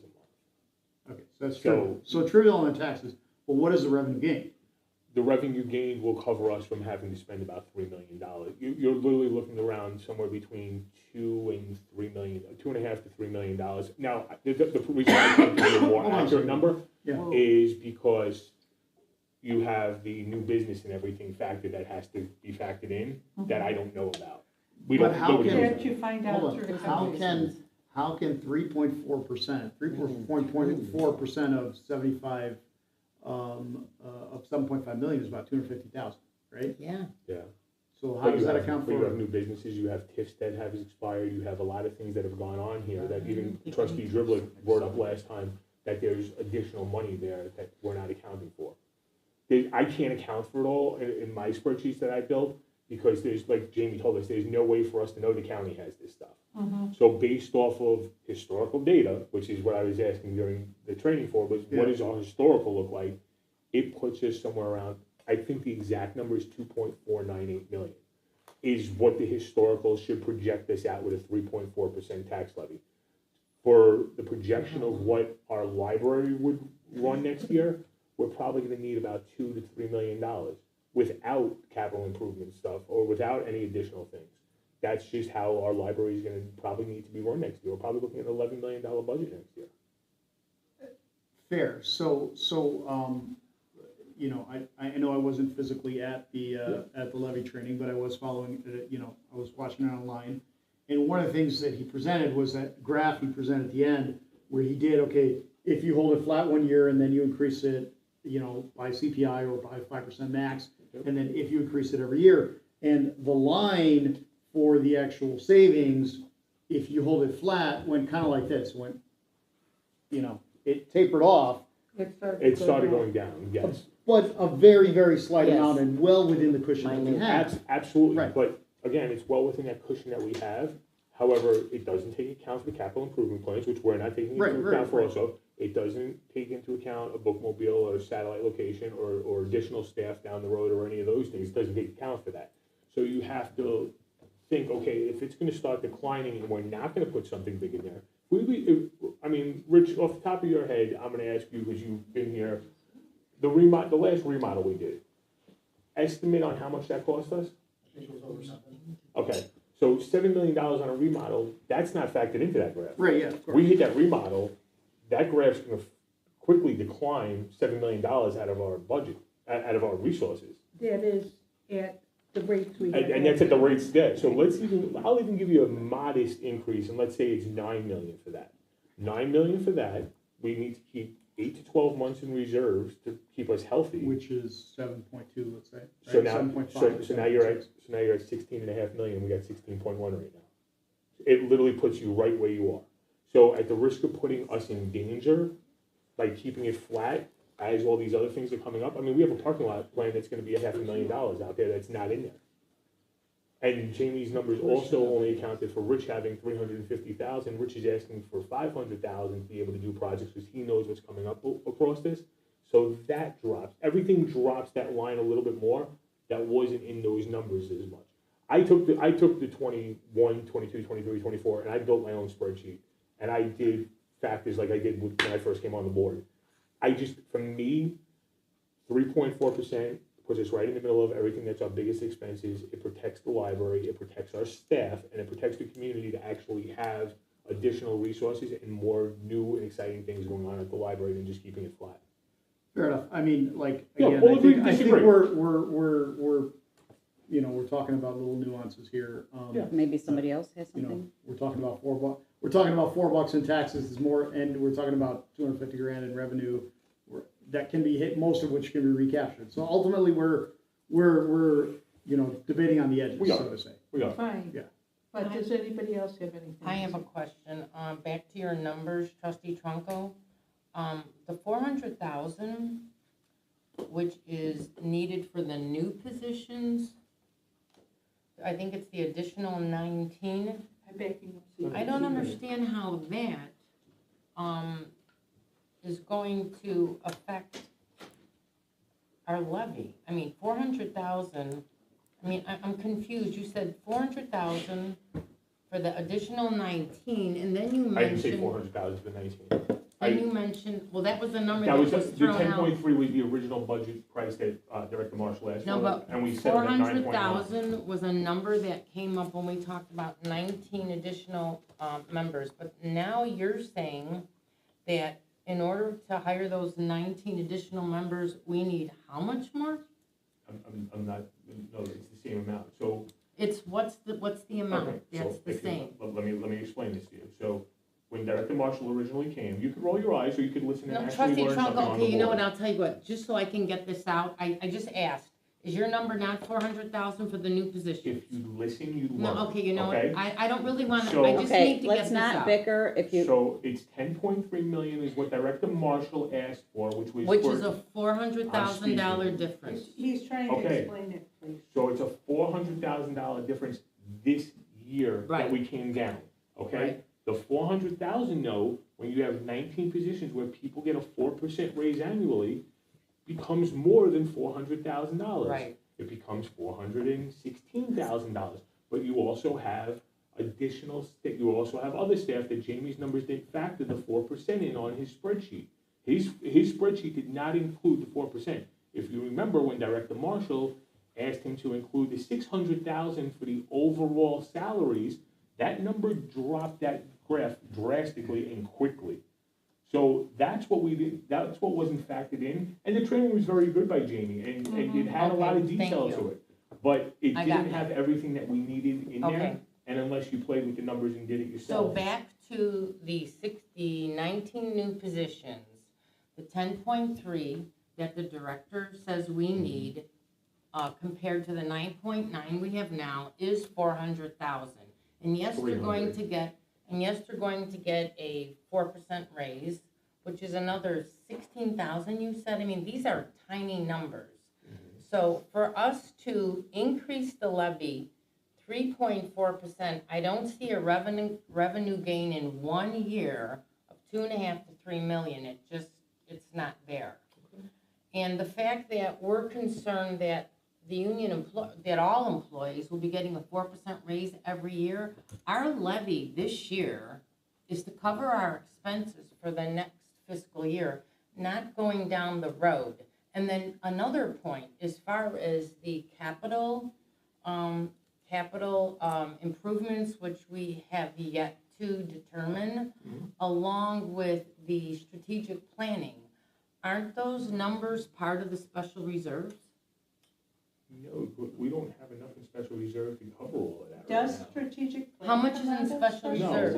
Okay, so that's So- trivial. So trivial on the taxes, but what is the revenue gain? The revenue gained will cover us from having to spend about $3 million. You're literally looking around somewhere between $2.5 to $3 million. Now, the reason I can't give you a more Hold on a accurate second. number Yeah. is because you have the new business and everything factored that has to be factored in that I don't know about. We But don't. how nobody can- knows Can't that. you find out Hold through on, the how can 3.4%, 3.4% of 75, of 7.5 million is about 250,000, right? Yeah. Yeah. So how But does you that have- account but you have for? new businesses, you have TIFs that have expired, you have a lot of things that have gone on here that even trustee Dribbler brought up last time, that there's additional money there that we're not accounting for. I can't account for it all in my spreadsheets that I built, because there's, like Jamie told us, there's no way for us to know the county has this stuff. So based off of historical data, which is what I was asking during the training for, was what does our historical look like? It puts us somewhere around, I think the exact number is 2.498 million, is what the historical should project us out with a 3.4% tax levy. For the projection of what our library would run next year, we're probably gonna need about $2 to $3 million without capital improvement stuff or without any additional things. That's just how our library is gonna probably need to be run next year. We're probably looking at an $11 million budget next year. Fair, so, I know I wasn't physically at the levy training, but I was following, I was watching it online. And one of the things that he presented was that graph he presented at the end, where he did, okay, if you hold it flat 1 year and then you increase it, you know, by CPI or by 5% max, and then if you increase it every year, and the line for the actual savings, if you hold it flat, went kind of like this, went, you know, it tapered off, It started going down, yes. but a very, very slight Yes. amount and well within the cushion that we have. Absolutely, Right. but again, it's well within that cushion that we have. However, it doesn't take account for the capital improvement plans, which we're not taking Right, into right, account for right. also. It doesn't take into account a bookmobile or a satellite location or additional staff down the road or any of those things. It doesn't take account for that. So you have to think, okay, if it's gonna start declining and we're not gonna put something big in there, I mean, Rich, off the top of your head, I'm gonna ask you, because you've been here, the last remodel we did, estimate on how much that cost us? Okay, so $7 million on a remodel, that's not factored into that graph. Right, yeah, of course. We hit that remodel, that graph's gonna quickly decline $7 million out of our budget, out of our resources. That is at the rates we have. And that's at the rates there, so I'll even give you a modest increase, and let's say it's 9 million for that. 9 million for that, we need to keep 8 to 12 months in reserves to keep us healthy. Which is 7.2, let's say. So right? now, 7.5, so now you're at 16.5 million, we got 16.1 right now. It literally puts you right where you are. So at the risk of putting us in danger, by keeping it flat, as all these other things are coming up, I mean, we have a parking lot plan that's gonna be $500,000 out there that's not in there. And Jamie's numbers also only accounted for Rich having 350,000, Rich is asking for 500,000 to be able to do projects, because he knows what's coming up across this. So that drops, everything drops that line a little bit more, that wasn't in those numbers as much. I took the 21, 22, 23, 24, and I built my own spreadsheet, and I did factors like I did when I first came on the board. For me, 3.4% puts us right in the middle of everything that's our biggest expenses. It protects the library, it protects our staff, and it protects the community to actually have additional resources and more new and exciting things going on at the library than just keeping it flat. Fair enough. I mean, like, Yeah, again, we'll I agree think to disagree. we're, you know, we're talking about little nuances here. Yeah. Maybe somebody else has You know, something? we're talking about $4 in taxes is more, and we're talking about 250 grand in revenue. That can be hit, most of which can be recaptured. So ultimately, we're, you know, debating on the edges, We are. so to say. We are. Fine. Yeah. But does anybody else have anything? I have a question, back to your numbers, trustee Trunco. The 400,000, which is needed for the new positions, I think it's the additional 19. I'm backing up. I don't understand how that, is going to affect our levy. I mean, 400,000, I mean, I'm confused. You said 400,000 for the additional 19, and then you I didn't say mentioned, 400,000 for 19. then you mentioned, well, that was the number That that was, was the thrown out. 10.3 was the original budget price that Director Marshall asked No, for, but and we set it at 9.1. 400,000 was a number that came up when we talked about 19 additional members. But now you're saying that in order to hire those 19 additional members, we need how much more? I'm not, no, it's the same amount, so. It's, what's the amount? Okay, so That's the if you- same. Let me explain this to you. So when Director Marshall originally came, you could roll your eyes or you could listen No, and actually trustee learn something Trunco, on the okay, you know board. what, I'll tell you what, just so I can get this out, I just asked, is your number not 400,000 for the new position? If you listen, you learn. No, okay, you know what, okay? I don't really want So- to, I just Okay, need to get let's this not out. bicker if you, So it's 10.3 million is what Director Marshall asked for, which was Which for- is a $400,000 speaking. difference. He's trying to Okay. explain it, please. So it's a $400,000 difference this year that Right. we came down, okay? Right. The 400,000 though, when you have 19 positions where people get a 4% raise annually, becomes more than $400,000. Right. It becomes $416,000. But you also have you also have other staff that Jamie's numbers didn't factor the 4% in on his spreadsheet. His spreadsheet did not include the 4%. If you remember when Director Marshall asked him to include the 600,000 for the overall salaries, that number dropped that graph drastically and quickly. So that's what wasn't factored in, and the training was very good by Jamie, and it had a lot of Okay, thank detail you. to it. But it I got didn't that. have everything that we needed in there, Okay. and unless you played with the numbers and did it So yourself. back to the 19 new positions, the 10.3 that the director says we need, compared to the 9.9 we have now, is 400,000. And yes, they're going 300. to get, a 4% raise, which is another 16,000, you said. I mean, these are tiny numbers. So for us to increase the levy 3.4%, I don't see a revenue gain in 1 year of 2.5 to 3 million. It's not there. And the fact that we're concerned that the union that all employees will be getting a 4% raise every year, our levy this year is to cover our expenses for the next fiscal year, not going down the road. And then another point, as far as the capital improvements, which we have yet to determine, along with the strategic planning, aren't those numbers part of the special reserves? No, we don't have enough in special reserve to cover all of that Does right now. strategic. How much is plan in come out of special No, reserve?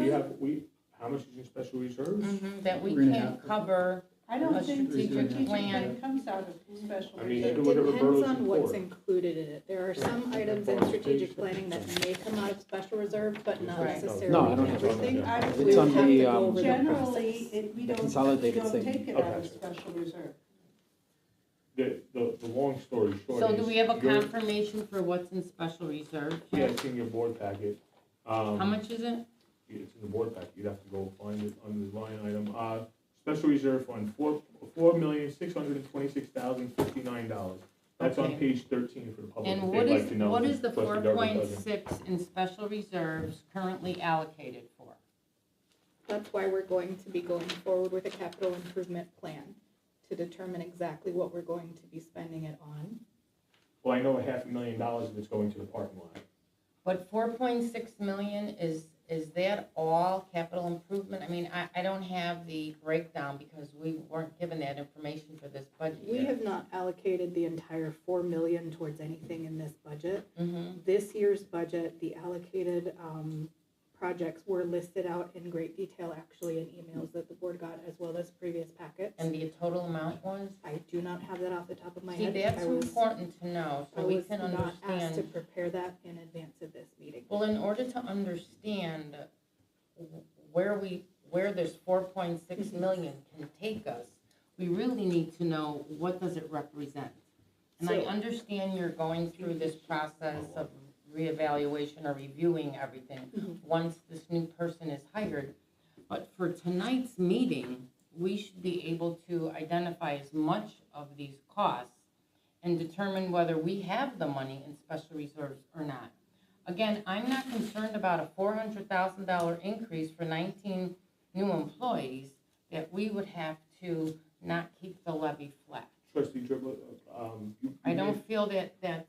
how much is in special reserves? That we 3.5. can't cover. I don't A think strategic strategic plan. plan comes out of special I mean, you reserve. can look at Depends Roberto's on what's report. included in it. There are some items in strategic planning that may come out of special reserve, but not Right. necessarily No, I don't have everything. that. I It's We would on have the, to go over the Generally, process. we don't consolidated take statement. it out of Okay. special reserve. The long story short So is. do we have a you're- confirmation for what's in special reserve? Yeah, it's in your board packet. How much is it? It's in the board packet, you'd have to go find it under the line item. Special reserve fund, $4,626,059. That's on Okay. page 13 for the public, And if what they'd like is, to know. what is the plus the government doesn't. 4.6 in special reserves currently allocated for? That's why we're going to be going forward with a capital improvement plan to determine exactly what we're going to be spending it on. Well, I know $500,000 of it's going to the parking lot. But 4.6 million, is that all capital improvement? I mean, I don't have the breakdown because we weren't given that information for this budget We year. have not allocated the entire 4 million towards anything in this budget. Mhm. This year's budget, the allocated projects were listed out in great detail actually in emails that the board got as well as previous packets. And the total amount was? I do not have that off the top of my See, head. that's I was- important to know, I so we was can not asked to understand. prepare that in advance of this meeting. Well, in order to understand where this 4.6 million can take us, we really need to know what does it represent. And I So- understand you're going through this process of reevaluation or reviewing everything once this new person is hired. But for tonight's meeting, we should be able to identify as much of these costs and determine whether we have the money in special reserves or not. Again, I'm not concerned about a $400,000 increase for 19 new employees that we would have to not keep the levy flat. Trustee Dribbler, I don't feel that that's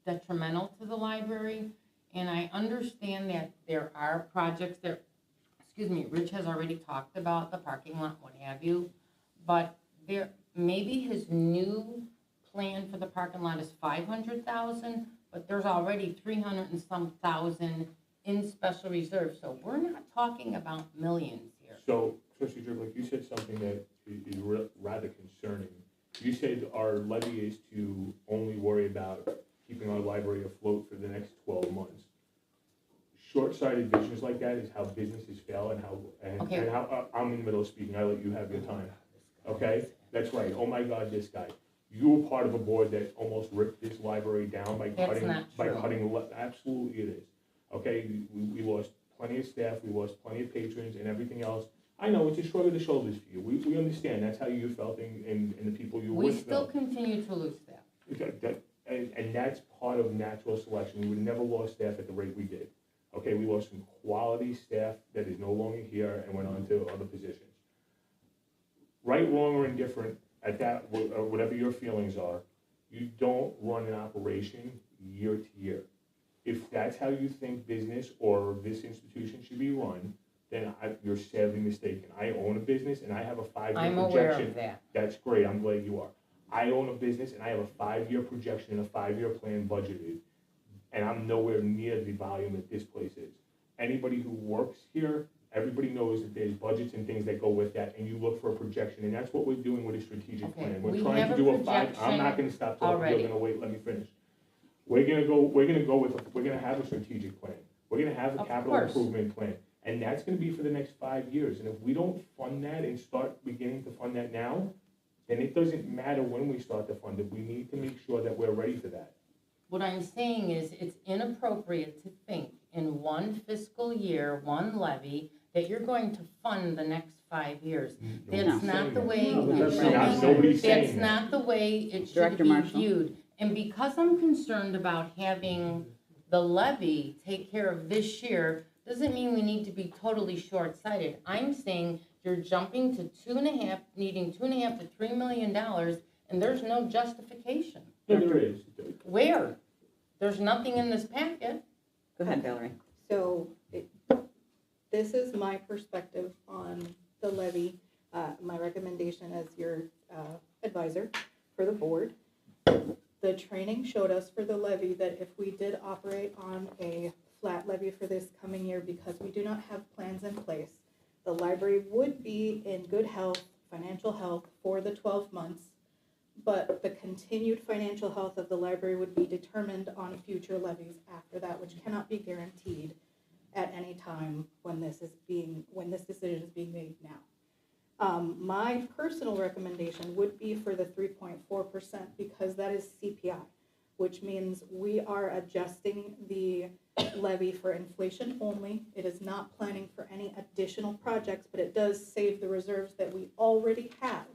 detrimental to the library, and I understand that there are projects that, Rich has already talked about the parking lot, what have you, but maybe his new plan for the parking lot is 500,000, but there's already 300 and some thousand in special reserve, so we're not talking about millions here. So, Trustee Dribbler, you said something that is rather concerning. You said our levy is to only worry about keeping our library afloat for the next 12 months. Short-sighted visions like that is how businesses fail and Okay. how, I'm in the middle of speaking, I let you have your time, okay? That's right, oh my God, this guy. You were part of a board that almost ripped this library down by That's cutting, not true. absolutely it is. Okay, we lost plenty of staff, we lost plenty of patrons and everything else. I know, it's a shrug of the shoulders for you, we understand, that's how you felt and the people you were We with still felt. continue to lose staff. And that's part of natural selection. We would never lost staff at the rate we did. Okay, we lost some quality staff that is no longer here and went on to other positions. Right, wrong, or indifferent, at that, or whatever your feelings are, you don't run an operation year to year. If that's how you think business or this institution should be run, then you're sadly mistaken. I own a business and I have a 5-year I'm projection. aware of that. That's great, I'm glad you are. I own a business and I have a 5-year projection and a 5-year plan budgeted. and I'm nowhere near the volume that this place is. Anybody who works here, everybody knows that there's budgets and things that go with that, and you look for a projection, and that's what we're doing with a strategic Okay, plan. We're we trying have to a do a five, I'm projection not gonna stop talking, already. you're gonna wait, let me finish. We're gonna have a strategic plan. We're gonna have a Of capital course. improvement plan, and that's gonna be for the next 5 years. And if we don't fund that and start beginning to fund that now, then it doesn't matter when we start to fund it. We need to make sure that we're ready for that. What I'm saying is, it's inappropriate to think in one fiscal year, one levy, that you're going to fund the next 5 years. That's Nobody's not saying the that. way No, but it that's should not- be. nobody's saying That's that. not the way it should Director be Marshall? viewed. And because I'm concerned about having the levy take care of this year, doesn't mean we need to be totally short-sighted. I'm saying you're jumping to needing $2.5 to $3 million, and there's no justification. No, there is. Where? There's nothing in this packet. Go ahead, Valerie. So this is my perspective on the levy. My recommendation as your advisor for the board. The training showed us for the levy that if we did operate on a flat levy for this coming year, because we do not have plans in place, the library would be in good health, financial health for the 12 months, but the continued financial health of the library would be determined on future levies after that, which cannot be guaranteed at any time when this decision is being made now. My personal recommendation would be for the 3.4% because that is CPI, which means we are adjusting the levy for inflation only. It is not planning for any additional projects, but it does save the reserves that we already have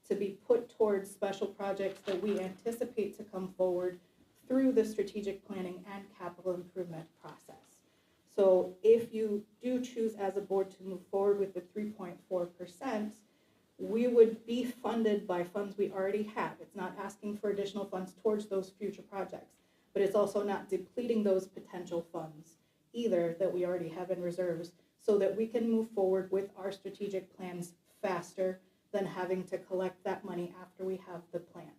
to be put towards special projects that we anticipate to come forward through the strategic planning and capital improvement process. So if you do choose as a board to move forward with the 3.4%, we would be funded by funds we already have. It's not asking for additional funds towards those future projects, but it's also not depleting those potential funds either that we already have in reserves, so that we can move forward with our strategic plans faster than having to collect that money after we have the plans.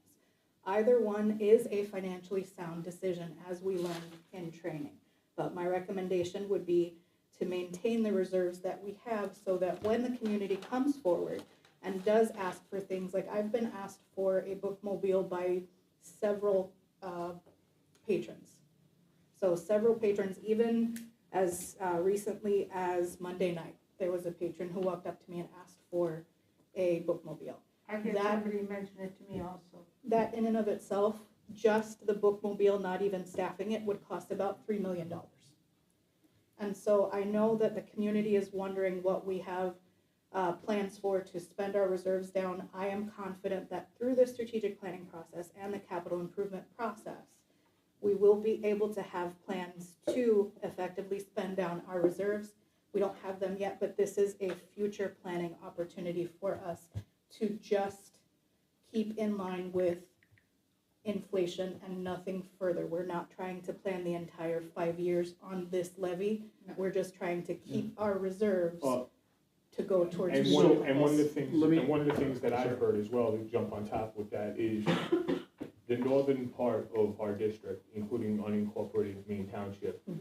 Either one is a financially sound decision, as we learned in training. But my recommendation would be to maintain the reserves that we have so that when the community comes forward and does ask for things, like I've been asked for a bookmobile by several patrons. So several patrons, even as recently as Monday night, there was a patron who walked up to me and asked for a bookmobile. I had somebody mention it to me also. That in and of itself, just the bookmobile, not even staffing it, would cost about $3 million. And so I know that the community is wondering what we have plans for to spend our reserves down. I am confident that through the strategic planning process and the capital improvement process, we will be able to have plans to effectively spend down our reserves. We don't have them yet, but this is a future planning opportunity for us to just keep in line with inflation and nothing further. We're not trying to plan the entire 5 years on this levy. No. We're just trying to keep our reserves to go towards. And future one of the goals. things that I've heard as well, to jump on top with that, is the northern part of our district, including unincorporated Main Township, Mhm.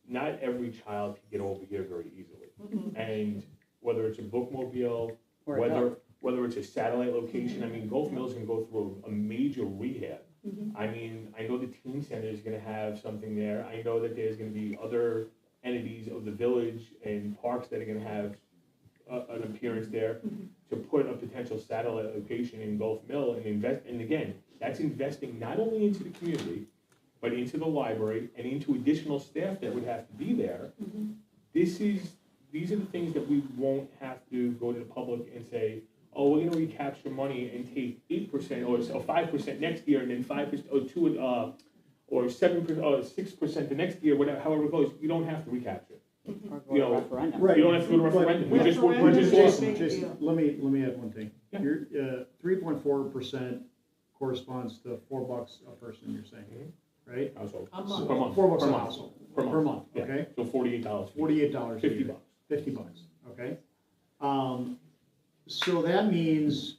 not every child can get over here very easily. Mhm. And whether it's a bookmobile, Or whether it's a satellite location, I mean, Gulf Mills can go through a major rehab. Mhm. I mean, I know the teen center is gonna have something there. I know that there's gonna be other entities of the village and parks that are gonna have an appearance there Mhm. to put a potential satellite location in Gulf Mill and invest, and again, that's investing not only into the community, but into the library and into additional staff that would have to be there. Mhm. These are the things that we won't have to go to the public and say, oh, we're gonna recapture money and take 8% or 5% next year and then 5% or 2 or 7% or 6% the next year, whatever, however it goes. You don't have to recapture. Or You go to know, referendum. Right. You don't have to go to referendum. We just, But we're just. Jason, let me add one thing. Yeah. Your 3.4% corresponds to $4 a person, you're saying, right? Household. A month. Per month. $4 Per a month. household, Per per month. month, Yeah. okay? So $48. $48 a $50 year. $50, okay? So that means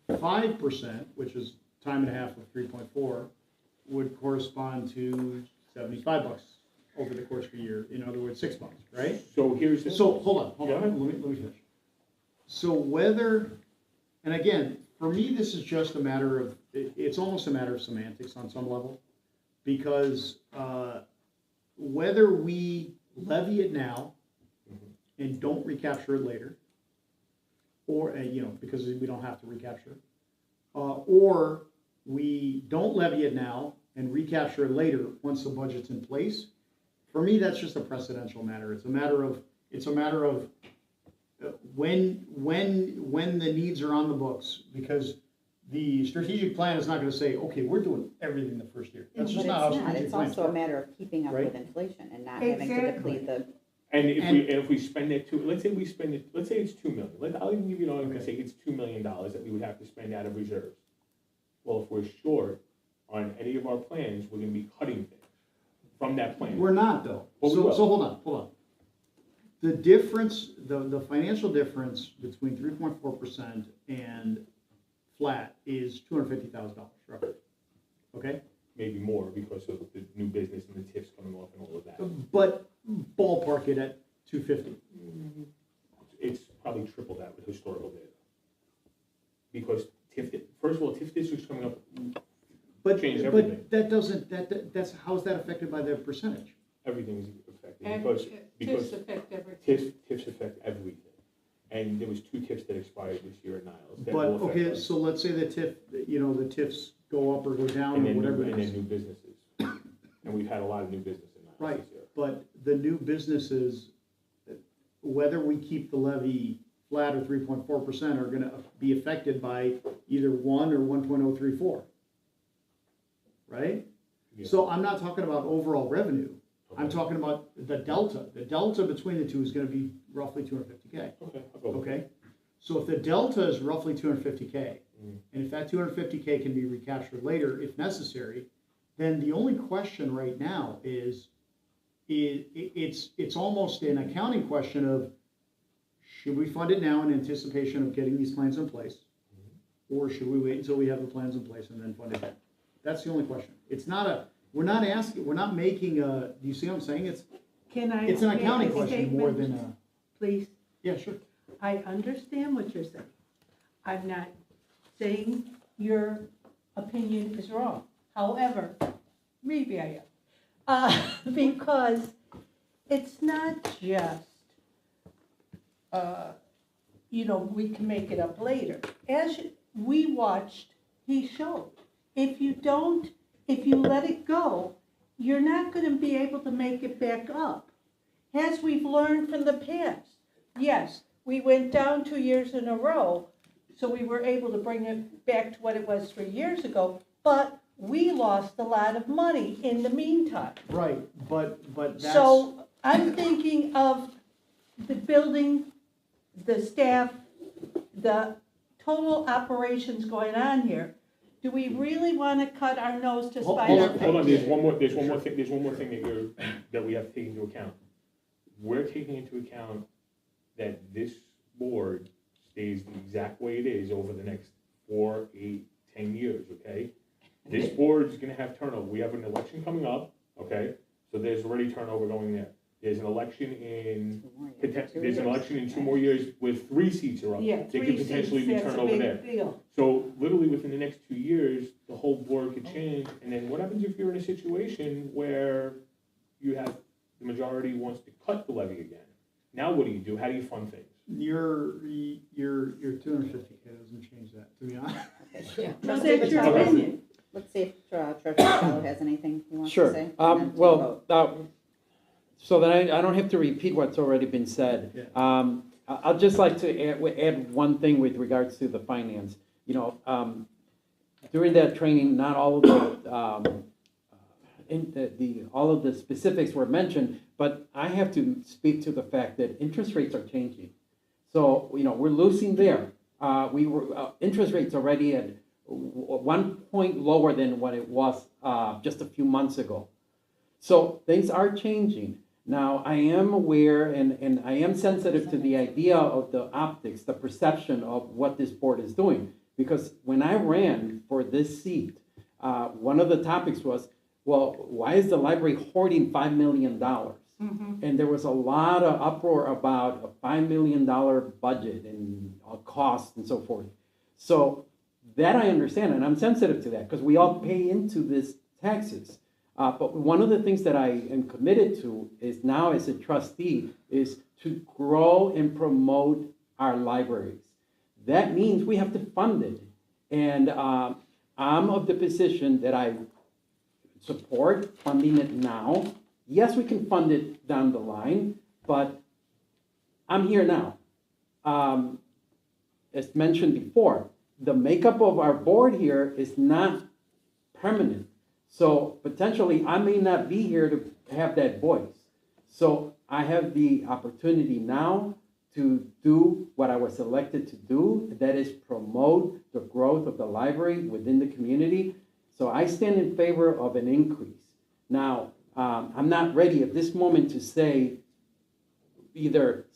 5%, which is time and a half of 3.4, would correspond to $75 over the course of a year. In other words, 6 months, right? So here's the. So, hold on, Yeah. let me finish. So whether, and again, for me, this is just a matter of, it's almost a matter of semantics on some level. Because whether we levy it now and don't recapture it later, or, because we don't have to recapture it, or we don't levy it now and recapture it later once the budget's in place, for me, that's just a precedential matter. It's a matter of when the needs are on the books, because the strategic plan is not gonna say, okay, we're doing everything the first year. That's But just it's not how not, strategic it's plans also a work. matter of keeping up Right. with inflation and not having to deplete the, And if we spend it let's say it's $2 million. I'll even give you an argument, say it's $2 million that we would have to spend out of reserves. Well, if we're short on any of our plans, we're gonna be cutting things from that plan. We're not though. Well, we So, will. so hold on. The difference, the financial difference between 3.4% and flat is $250,000 roughly. Okay? Maybe more because of the new business and the TIFs coming off and all of that. But ballpark it at 250. It's probably triple that with historical data. Because first of all, TIF districts coming up, But, Change everything. but that doesn't, that's, how is that affected by the percentage? everything's affected. And Because TIFs affect everything. TIFs affect everything. And there was 2 TIFs that expired this year at Niles. that But, will affect okay, us. so let's say the TIF, the TIFs go up or go down And or then, whatever and it then is. new businesses. And we've had a lot of new business in Niles Right, this year. but the new businesses, whether we keep the levy flat or 3.4% are gonna be affected by either 1 or 1.034. Right? Yeah. So I'm not talking about overall revenue, I'm Okay. talking about the delta. The delta between the two is gonna be roughly 250K, Okay, I'll go with it. okay? So if the delta is roughly 250K, Mm. and if that 250K can be recaptured later if necessary, then the only question right now is it's almost an accounting question of, should we fund it now in anticipation of getting these plans in place? Or should we wait until we have the plans in place and then fund it then? That's the only question. It's not we're not making a, do you see what I'm saying? Can I? It's an make accounting a question more statement, than a, Please, yeah, sure. I understand what you're saying. I'm not saying your opinion is wrong. However, maybe I am. Because it's not just, we can make it up later. As we watched, he showed. If you let it go, you're not gonna be able to make it back up. As we've learned from the past. Yes, we went down 2 years in a row, so we were able to bring it back to what it was 3 years ago, but we lost a lot of money in the meantime. Right, but that's. So I'm thinking of the building, the staff, the total operations going on here. Do we really want to cut our nose to Hold- spite hold our on, Hold on, face? there's one more thing that we have to take into account. We're taking into account that this board stays the exact way it is over the next 4, 8, 10 years, okay? This board's gonna have turnover. We have an election coming up, okay? So there's already turnover going there. There's an election in, there's an election in 2 more years with 3 seats are up. Yeah, There 3 could potentially seats, be that's a turnover there. big deal. So literally within the next 2 years, the whole board could change, and then what happens if you're in a situation where you have, the majority wants to cut the levy again? Now what do? How do you fund things? Your 250K doesn't change that, to be honest. No, that's your Okay. opinion. let's see if Treasurer Shallow has anything he wants to Sure. say. and then we'll Well, vote. so that I don't have to repeat what's already been said. Yeah. I'd just like to add one thing with regards to the finance. During that training, not all of all of the specifics were mentioned, but I have to speak to the fact that interest rates are changing. So, we're losing there. We were, interest rates already at 1 point lower than what it was just a few months ago. So things are changing. Now, I am aware and I am sensitive to the idea of the optics, the perception of what this board is doing. Because when I ran for this seat, one of the topics was, well, why is the library hoarding $5 million? And there was a lot of uproar about a $5 million budget and costs and so forth. So that I understand, and I'm sensitive to that, because we all pay into this taxes. But one of the things that I am committed to is now as a trustee is to grow and promote our libraries. That means we have to fund it. And I'm of the position that I support funding it now. Yes, we can fund it down the line, but I'm here now. As mentioned before, the makeup of our board here is not permanent. So potentially I may not be here to have that voice. So I have the opportunity now to do what I was elected to do, that is promote the growth of the library within the community. So I stand in favor of an increase. Now, I'm not ready at this moment to say either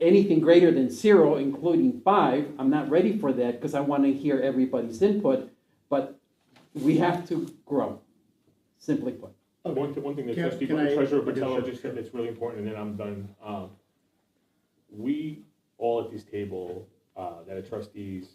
anything greater than 0, including 5. I'm not ready for that because I want to hear everybody's input, but we have to grow, simply put. One thing that Trustee Can I- Treasurer okay, Patello sure, just said that's really important, and then I'm done. We all at this table that are trustees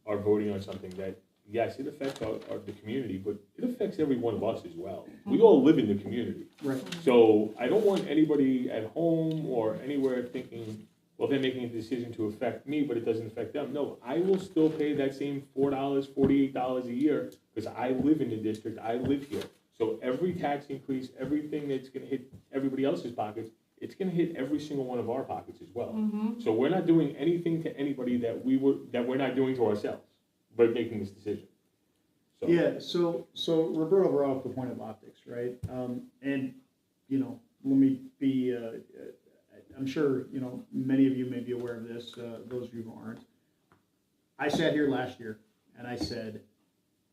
are voting on something that, yes, it affects the community, but it affects every one of us as well. We all live in the community. Right. So I don't want anybody at home or anywhere thinking, well, they're making a decision to affect me, but it doesn't affect them. No, I will still pay that same $4, $48 a year because I live in the district, I live here. So every tax increase, everything that's gonna hit everybody else's pockets, it's gonna hit every single one of our pockets as well. So we're not doing anything to anybody that we're not doing to ourselves by making this decision. So. Yeah, so Roberto brought up the point of optics, right? And, you know, let me be, I'm sure, you know, many of you may be aware of this, those of you who aren't. I sat here last year and I said,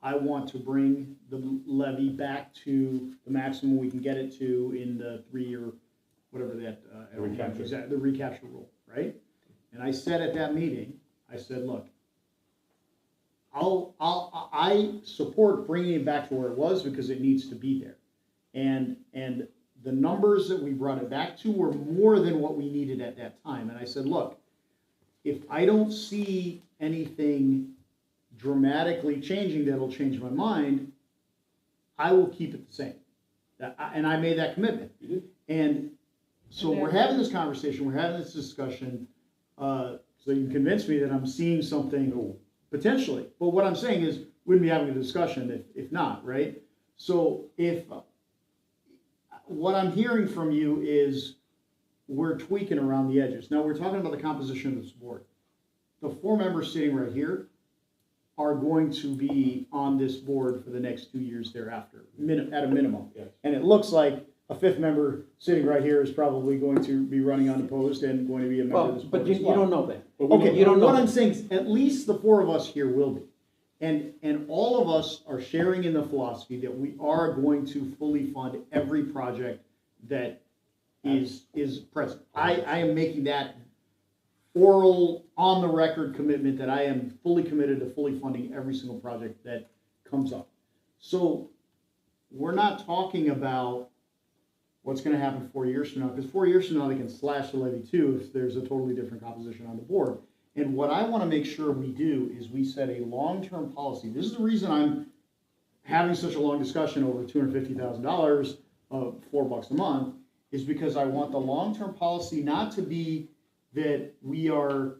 I want to bring the levy back to the maximum we can get it to in the 3-year, whatever that, I don't remember exactly, the recapture rule, right? And I said at that meeting, I said, look, I support bringing it back to where it was because it needs to be there. And the numbers that we brought it back to were more than what we needed at that time. And I said, look, if I don't see anything dramatically changing that'll change my mind, I will keep it the same. And I made that commitment. And so we're having this conversation, we're having this discussion, so you can convince me that I'm seeing something potentially. But what I'm saying is, we wouldn't be having a discussion if not, right? So if, what I'm hearing from you is we're tweaking around the edges. Now, we're talking about the composition of this board. The 4 members sitting right here are going to be on this board for the next 2 years thereafter, at a minimum. Yes. And it looks like a 5th member sitting right here is probably going to be running unopposed and going to be a member of this board But you as well. don't know that. Okay, you don't know what that. I'm saying is, at least the 4 of us here will be. And all of us are sharing in the philosophy that we are going to fully fund every project that is present. I am making that oral, on the record commitment that I am fully committed to fully funding every single project that comes up. So we're not talking about what's gonna happen 4 years from now, because 4 years from now, they can slash the levy too if there's a totally different composition on the board. And what I wanna make sure we do is we set a long-term policy. This is the reason I'm having such a long discussion over $250,000 of $4 a month, is because I want the long-term policy not to be that we are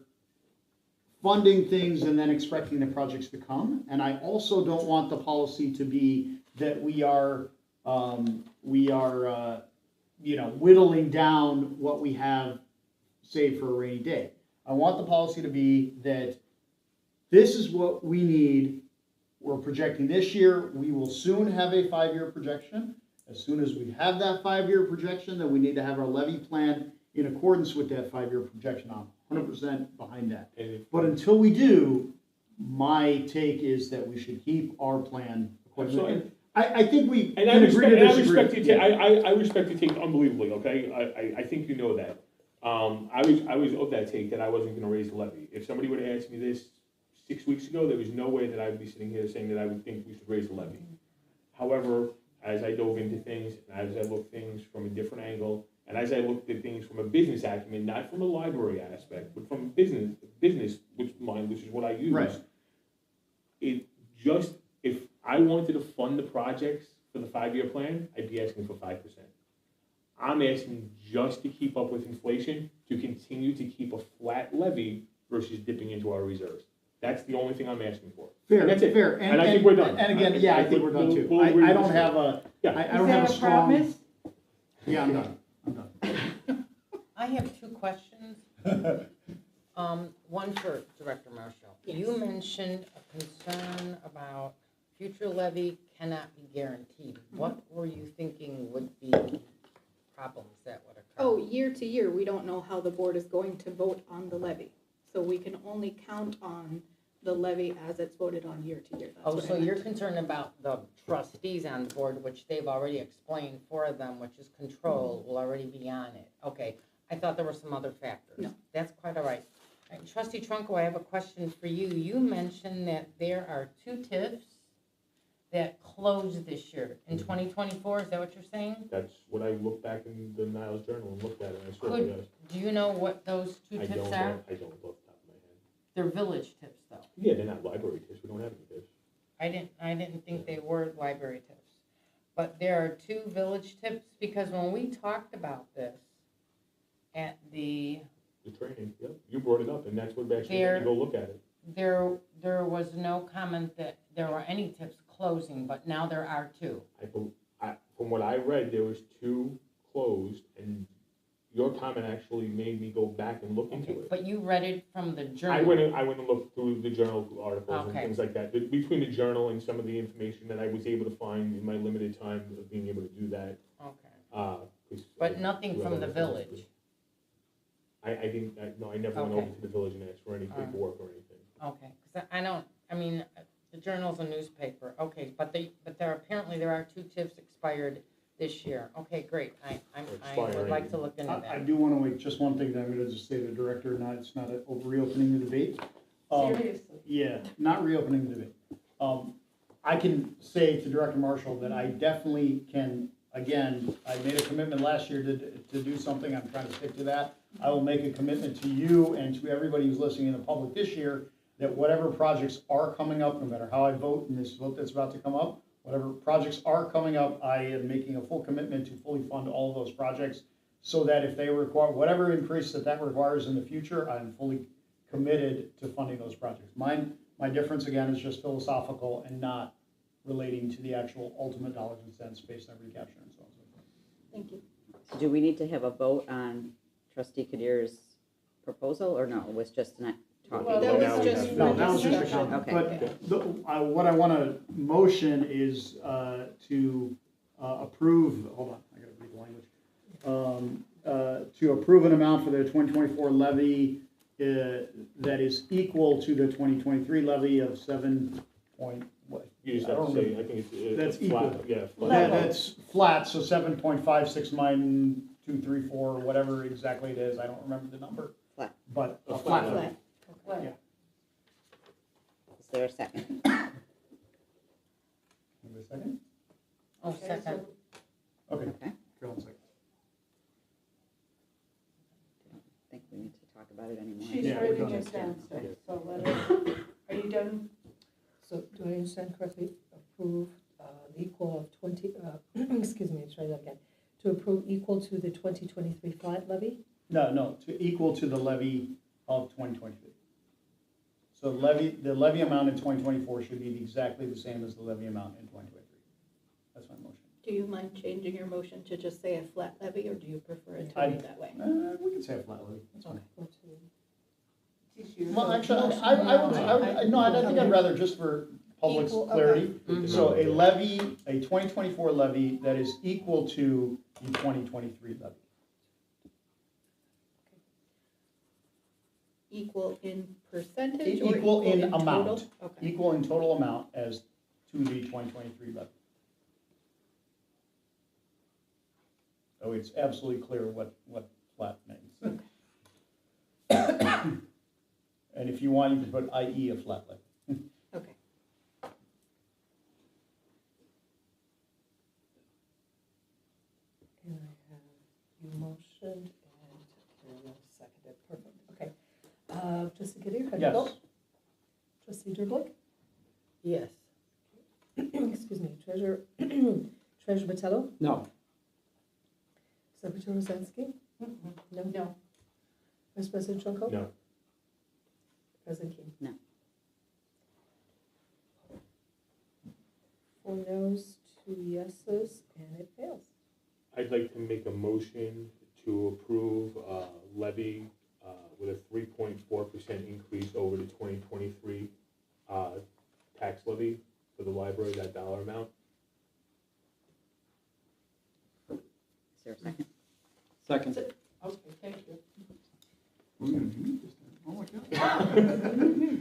funding things and then expecting the projects to come. And I also don't want the policy to be that we are whittling down what we have saved for a rainy day. I want the policy to be that this is what we need. We're projecting this year. We will soon have a 5-year projection. As soon as we have that 5-year projection, then we need to have our levy plan in accordance with that 5-year projection. I'm 100% behind that. But until we do, my take is that we should keep our plan. I think we And I respect your take unbelievably, okay? I think you know that. I was of that take that I wasn't gonna raise the levy. If somebody would have asked me this 6 weeks ago, there was no way that I would be sitting here saying that I would think we should raise the levy. However, as I dove into things, and as I looked things from a different angle, and as I looked at things from a business acumen, not from a library aspect, but from business, which is what I use. Right. It just, if I wanted to fund the projects for the 5-year plan, I'd be asking for 5%. I'm asking just to keep up with inflation, to continue to keep a flat levy versus dipping into our reserves. That's the only thing I'm asking for. Fair, And that's it. fair. And I think we're done. And again, yeah, I think we're done too. We'll agree I with don't this. have a, Yeah. I don't have a Is that a strong. promise? Yeah, I'm done. I'm done. I have two questions. One for Director Marshall. You mentioned a concern about future levy cannot be guaranteed. What were you thinking would be problems that would occur? Oh, year to year, we don't know how the board is going to vote on the levy. So we can only count on the levy as it's voted on year to year. That's Oh, what I so you're meant. concerned about the trustees on the board, which they've already explained for them, which is control, will already be on it. Okay, I thought there were some other factors. No. That's quite all right. Trustee Trunko, I have a question for you. You mentioned that there are 2 TIFs that closed this year in 2024, is that what you're saying? That's what I looked back in the Niles Journal and looked at it, and I swear to Could, God, do you know what those 2 I TIFs don't are? know, I don't off the top of my head. They're village TIFs, though. Yeah, they're not library tips, we don't have any tips. I didn't think they were library TIFs. But there are 2 village TIFs, because when we talked about this at The training, yep, you brought it up, and that's what actually made There- me go look at it. there was no comment that there were any TIFs closing, but now there are 2. From what I read, there was 2 closed, and your comment actually made me go back and look into it. But you read it from the journal. I went and looked through the journal articles and Okay. things like that. Between the journal and some of the information that I was able to find in my limited time of being able to do that. Okay. 'Cause But I nothing do have from the other things to do. village. No, I never went Okay. over to the village and asked for any Alright. paperwork or anything. Okay, because the journal's a newspaper, okay, but there are 2 TIFs expired this year. Okay, great, I would like to look into I that. do want to make just one thing that I'm going to just say to the director, it's not reopening the debate. Seriously? Yeah, not reopening the debate. I can say to Director Marshall that I definitely can, again, I made a commitment last year to do something, I'm trying to stick to that. I will make a commitment to you and to everybody who's listening in the public this year, that whatever projects are coming up, no matter how I vote in this vote that's about to come up, whatever projects are coming up, I am making a full commitment to fully fund all of those projects, so that if they require, whatever increase that requires in the future, I'm fully committed to funding those projects. My difference, again, is just philosophical and not relating to the actual ultimate dollars and cents based on recapture and so on and so forth. Thank you. Do we need to have a vote on trustee Kadir's proposal, or no, it was just not talking? Well, That now was we just have- for No, that was just a discussion. comment, Okay. but what I want to motion is to approve, hold on, I gotta read the language. To approve an amount for the 2024 levy that is equal to the 2023 levy of 7 point, what? You just I have to don't say, remember. I think it's That's flat, equal. yeah. flat. That's flat, so 7.569234, whatever exactly it is, I don't remember the number. Flat. But a A flat flat levy. Flat. Yeah. Is there a second? Give me a second. Oh, Okay, second, Okay, Okay, Carolyn, second. I think we need to talk about it anymore. She's Yeah, we're writing done. it down, so let her, are you done? So do I understand correctly, approve the equal of 20, excuse me, let's try that again. To approve equal to the 2023 flat levy? No, to equal to the levy of 2023. So the levy amount in 2024 should be exactly the same as the levy amount in 2023. That's my motion. Do you mind changing your motion to just say a flat levy, or do you prefer it to I- be that way? We can say a flat levy, that's fine. It's Well, actually, I think I'd rather, just for public's Equal, okay. clarity, Mhm. so a levy, a 2024 levy that is equal to the 2023 levy. Equal in percentage or Equal in total? amount. Okay. Equal in total amount as to the 2023 levy. So it's absolutely clear what flat means. And if you want, you can put i.e. a flat levy. Okay. And I have you motioned and Karen seconded, perfect, okay. Trustee Gideon, how do you Yes. vote? Trustee Durblick? Yes. Excuse me, Treasurer, Treasurer Vitello? No. Secretary Rosansky? No? No. Vice President Trunko? No. President King? No. 4 noes, 2 yeses, and it fails. I'd like to make a motion to approve levy with a 3.4% increase over the 2023 tax levy for the library, that dollar amount. Is there a second? Second. Okay, thank you.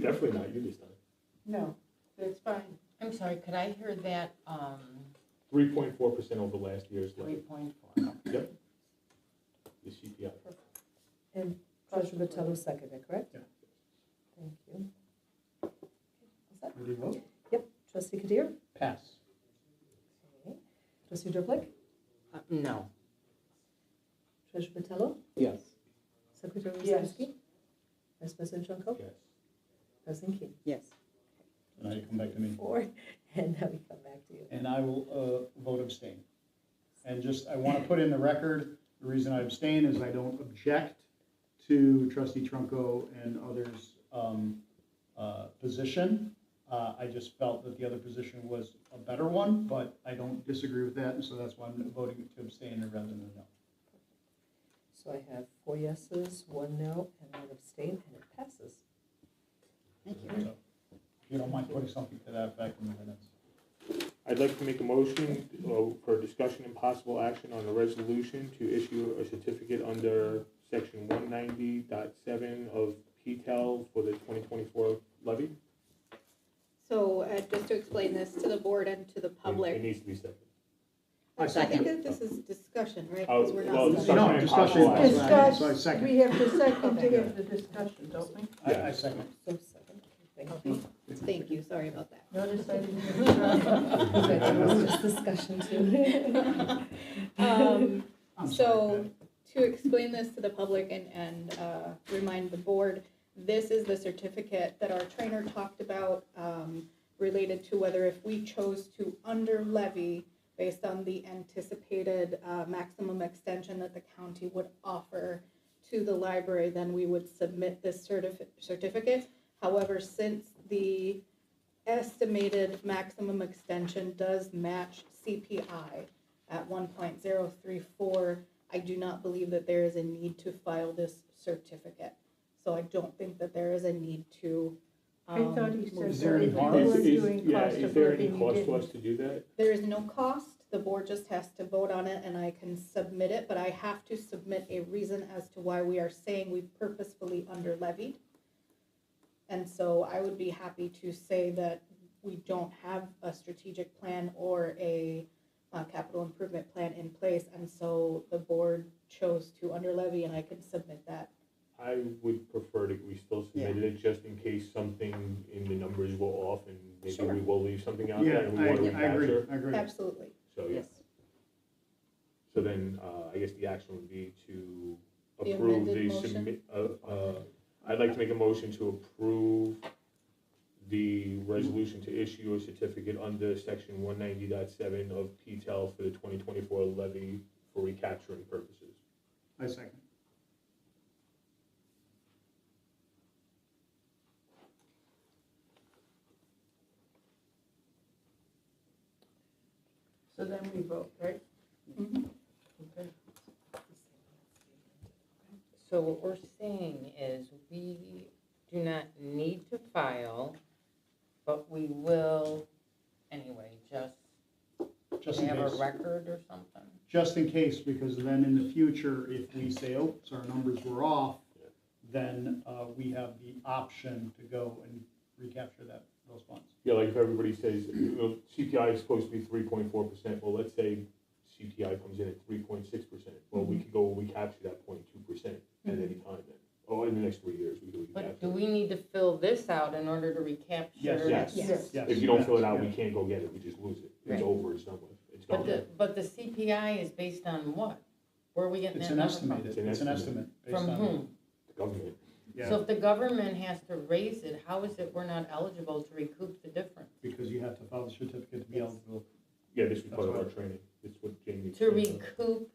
Definitely not you this time. No, that's fine. I'm sorry, could I hear that, 3.4% over last year's levy. 3.4? Yep. The CPI. And Treasurer Vitello seconded, correct? Yeah. Thank you. All set? Ready to vote? Yep, Trustee Kadir? Pass. Okay. Trustee Durblick? No. Treasurer Vitello? Yes. Secretary Yes. Rosansky? Vice President Trunko? Yes. President King? Yes. And now you come back to me. 4, and now we come back to you. And I will vote abstain. And just, I want to put in the record, the reason I abstain is I don't object to trustee Trunko and others' position. I just felt that the other position was a better one, but I don't disagree with that, and so that's why I'm voting to abstain rather than no. So I have 4 yeses, 1 no, and 1 abstain, and it passes. Thank you. So, if you don't mind putting something to that effect in the minutes. I'd like to make a motion for discussion and possible action on a resolution to issue a certificate under section 190.7 of PTEL for the 2024 levy. So just to explain this to the board and to the It public, needs to be seconded. I I think second. that this is discussion, right? Oh, 'Cause we're not well, discussing. No, and discussion. possible action. Discuss, So I second. we have to second to have the discussion, don't we? I second. So second, thank you. Thank you, sorry about that. Notice I didn't. It was just discussion too. I'm So, sorry, to explain this to the public and remind the board, this is the certificate that our trainer talked about, related to whether if we chose to under levy based on the anticipated maximum extension that the county would offer to the library, then we would submit this certificate. However, since the estimated maximum extension does match CPI at 1.034, I do not believe that there is a need to file this certificate. So I don't think that there is a need to. I thought he said Is there any that if harm? you were Is- doing yeah, cost is of there any living, you cost to us didn't. to do that? There is no cost, the board just has to vote on it and I can submit it, but I have to submit a reason as to why we are saying we purposefully under levied. And so I would be happy to say that we don't have a strategic plan or a capital improvement plan in place, and so the board chose to under levy, and I can submit that. I would prefer that we still submitted it just in case something in the numbers will off and maybe Sure. we will leave something out Yeah, there and we want to I agree, recapture. I agree. Absolutely. So, yeah. Yes. So then, I guess the action would be to The approve amended the motion? submit, I'd like to make a motion to approve the resolution to issue a certificate under section 190.7 of PTEL for the 2024 levy for recapturing purposes. I second. So then we vote, right? Mhm. Okay. So what we're saying is we do not need to file, but we will anyway, just Just in have a case. record or something. Just in case, because then in the future, if we say, oops, our numbers were off, then we have the option to go and recapture those funds. Yeah, like if everybody says, CPI is supposed to be 3.4%, well, let's say CPI comes in at 3.6%. Well, we could go recapture that 0.2% at any time then, Oh, in the next 3 years, we do it. But do we need to fill this out in order to recapture? Yes. Yes. Yes. If you don't fill it out, we Yes. can't go get it, we just lose it. It's Right. over, it's done with, it's But gone. but the CPI is based on what? Where are we getting It's that an number from? estimate, It's an it's an estimate. estimate. based From on- whom? The government. Yeah, So if the government has to raise it, how is it we're not eligible to recoup the difference? because you have to file the certificate to be Yes. eligible. Yeah, this was That's part of our right. training, it's what Jamie. To recoup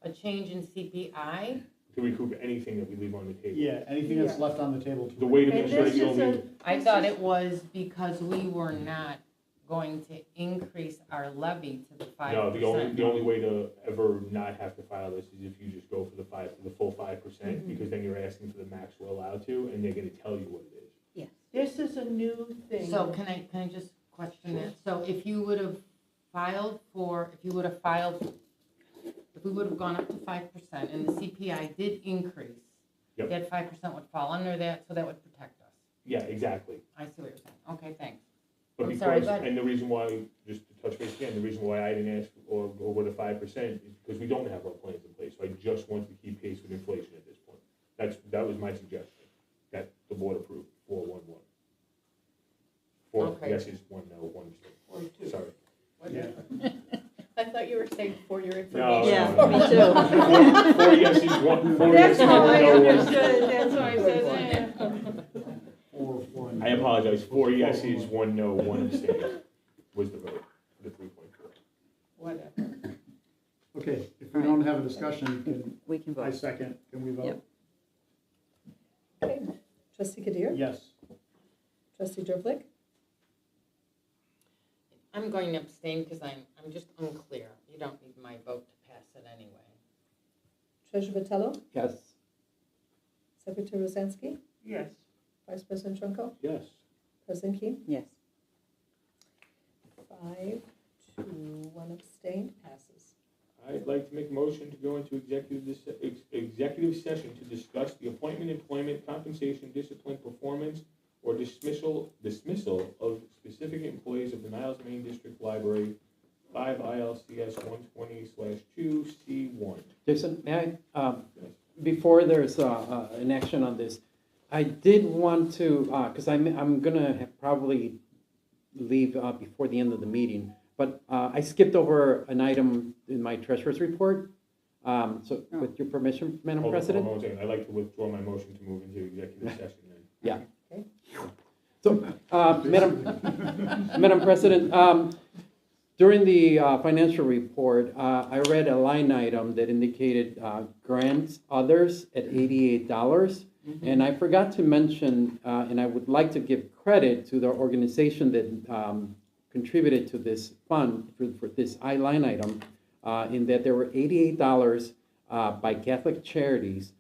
a change in CPI? To recoup anything that we leave on the table. Yeah, anything that's Yeah. left on the table. to The way to And make sure that this you is don't a, leave, I This thought is- it was because we were not going to increase our levy to the 5%. no, the only way to ever not have to file this is if you just go for the full 5%, Mm-hmm. because then you're asking for the max we're allowed to, and they're gonna tell you what it is. this is a new thing. So can I just question that? So if you would have filed, if we would have gone up to 5% and the CPI did increase, Yep. that 5% would fall under that, so that would protect us. Yeah, exactly. I see what you're saying. Okay, thanks. But I'm sorry, because, but- and the reason why, just to touch base again, the reason why I didn't ask or go with the 5% is because we don't have our plans in place. So I just want to keep pace with inflation at this point. That was my suggestion, that the board approved 411. 4 Okay. yeses, 1 no, 1 abstain. Or two. Sorry. Yeah. I thought you were saying for your No, information. Yeah, no, me no. too. Four yeses, 4 That's yeses, how 1 I no, 1 understood, that's why I said that. Or I apologize, 4 yeses, 1 no, 1 abstain was the vote for the 3.4. Whatever. Okay, if we don't have a discussion, We can can, I vote. second, can we vote? Yep. Okay, trustee Kadir? Yes. Trustee Druplik? I'm going to abstain because I'm just unclear. You don't need my vote to pass it anyway. Treasurer Vitello? Yes. Secretary Rosansky? Yes. Vice President Trunko? Yes. President Keen? Yes. 5 to 1 abstain, passes. I'd like to make a motion to go into executive session to discuss the appointment, employment, compensation, discipline, performance, or dismissal of specific employees of the Niles Main District Library, 5 ILCS 120/2C1. Jason, may I, before there's an action on this, I did want to, because I'm gonna probably leave before the end of the meeting, but I skipped over an item in my treasurer's report. So with your permission, Madam Hold on, President? hold on a second. I'd like to withdraw my motion to move into executive session then. Yeah. Okay. So, Madam President, during the financial report, I read a line item that indicated grants others at $88. And I forgot to mention, and I would like to give credit to the organization that contributed to this fund for this line item, in that there were $88 by Catholic Charities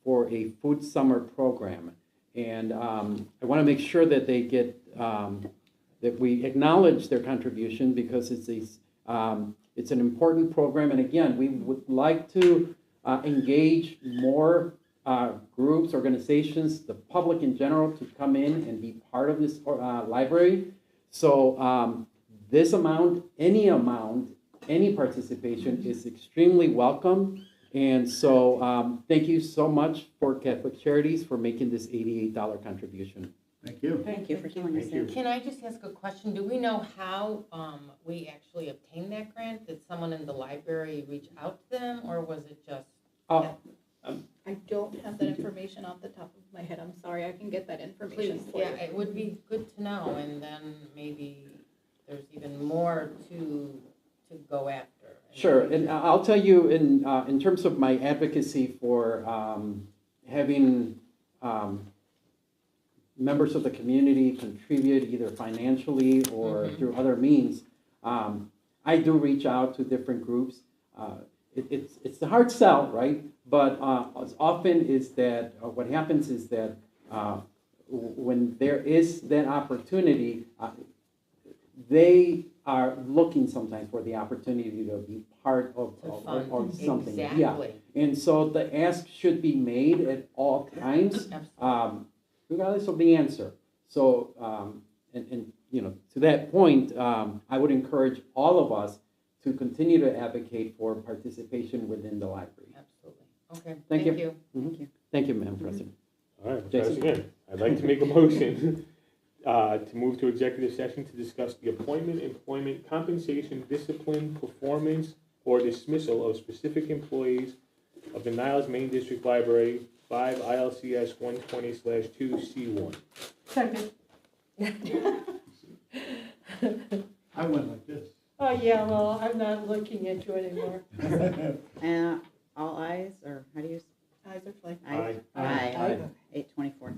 for a food summer program. And I want to make sure that they get, that we acknowledge their contribution because it's an important program. And again, we would like to engage more groups, organizations, the public in general to come in and be part of this library. So this amount, any participation is extremely welcome. And so thank you so much for Catholic Charities for making this $88 contribution. Thank you. Thank you for telling us Thank you. that. Can I just ask a question? Do we know how we actually obtained that grant? Did someone in the library reach out to them, or was it just? I don't have that information off the top of my head. I'm sorry. I can get that information Please, for yeah, you. it would be good to know, and then maybe there's even more to go after. Sure, and I'll tell you in terms of my advocacy for having members of the community contribute either financially or through other means, I do reach out to different groups. It's a hard sell, right? But as often is that what happens is that when there is that opportunity, they are looking sometimes for the opportunity to be part of something. Yeah, Exactly. and so the ask should be made at all times, regardless of the answer. So, and you know, to that point, I would encourage all of us to continue to advocate for participation within the library. Absolutely. Okay, Thank thank you. you. Thank you, Madam President. All right, try this again. I'd like to make a motion to move to executive session to discuss the appointment, employment, compensation, discipline, performance, or dismissal of specific employees of the Niles Main District Library, 5 ILCS 120/2C1. Second. I went like this. Oh, yeah, well, I'm not looking at you anymore. All ayes, or how do you? Eyes are fine. Aye. Aye. Aye. 8:24.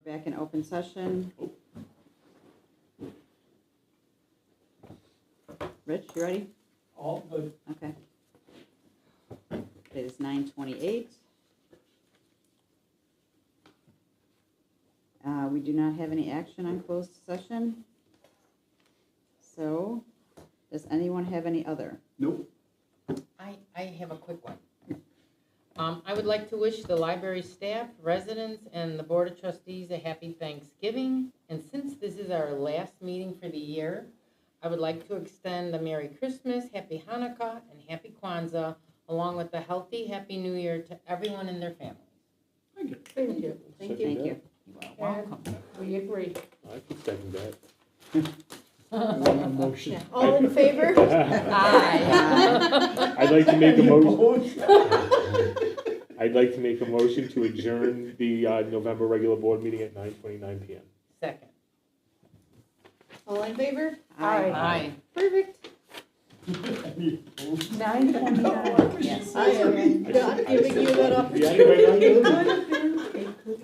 Back in open session. Rich, you ready? All good. Okay. It is 9:28. We do not have any action on closed session. So, does anyone have any other? Nope. I have a quick one. I would like to wish the library staff, residents, and the Board of Trustees a happy Thanksgiving. And since this is our last meeting for the year, I would like to extend a Merry Christmas, Happy Hanukkah, and Happy Kwanzaa, along with a healthy, Happy New Year to everyone and their families. Thank you. Thank you. Thank you. And we agree. I can second that. Want a motion? All in favor? Aye. I'd like to make a motion. I'd like to make a motion to adjourn the November regular board meeting at 9:29 p.m. Second. All in favor? Aye. Perfect. 9:29. Yes. I am not giving you that opportunity. Yeah, right on. They could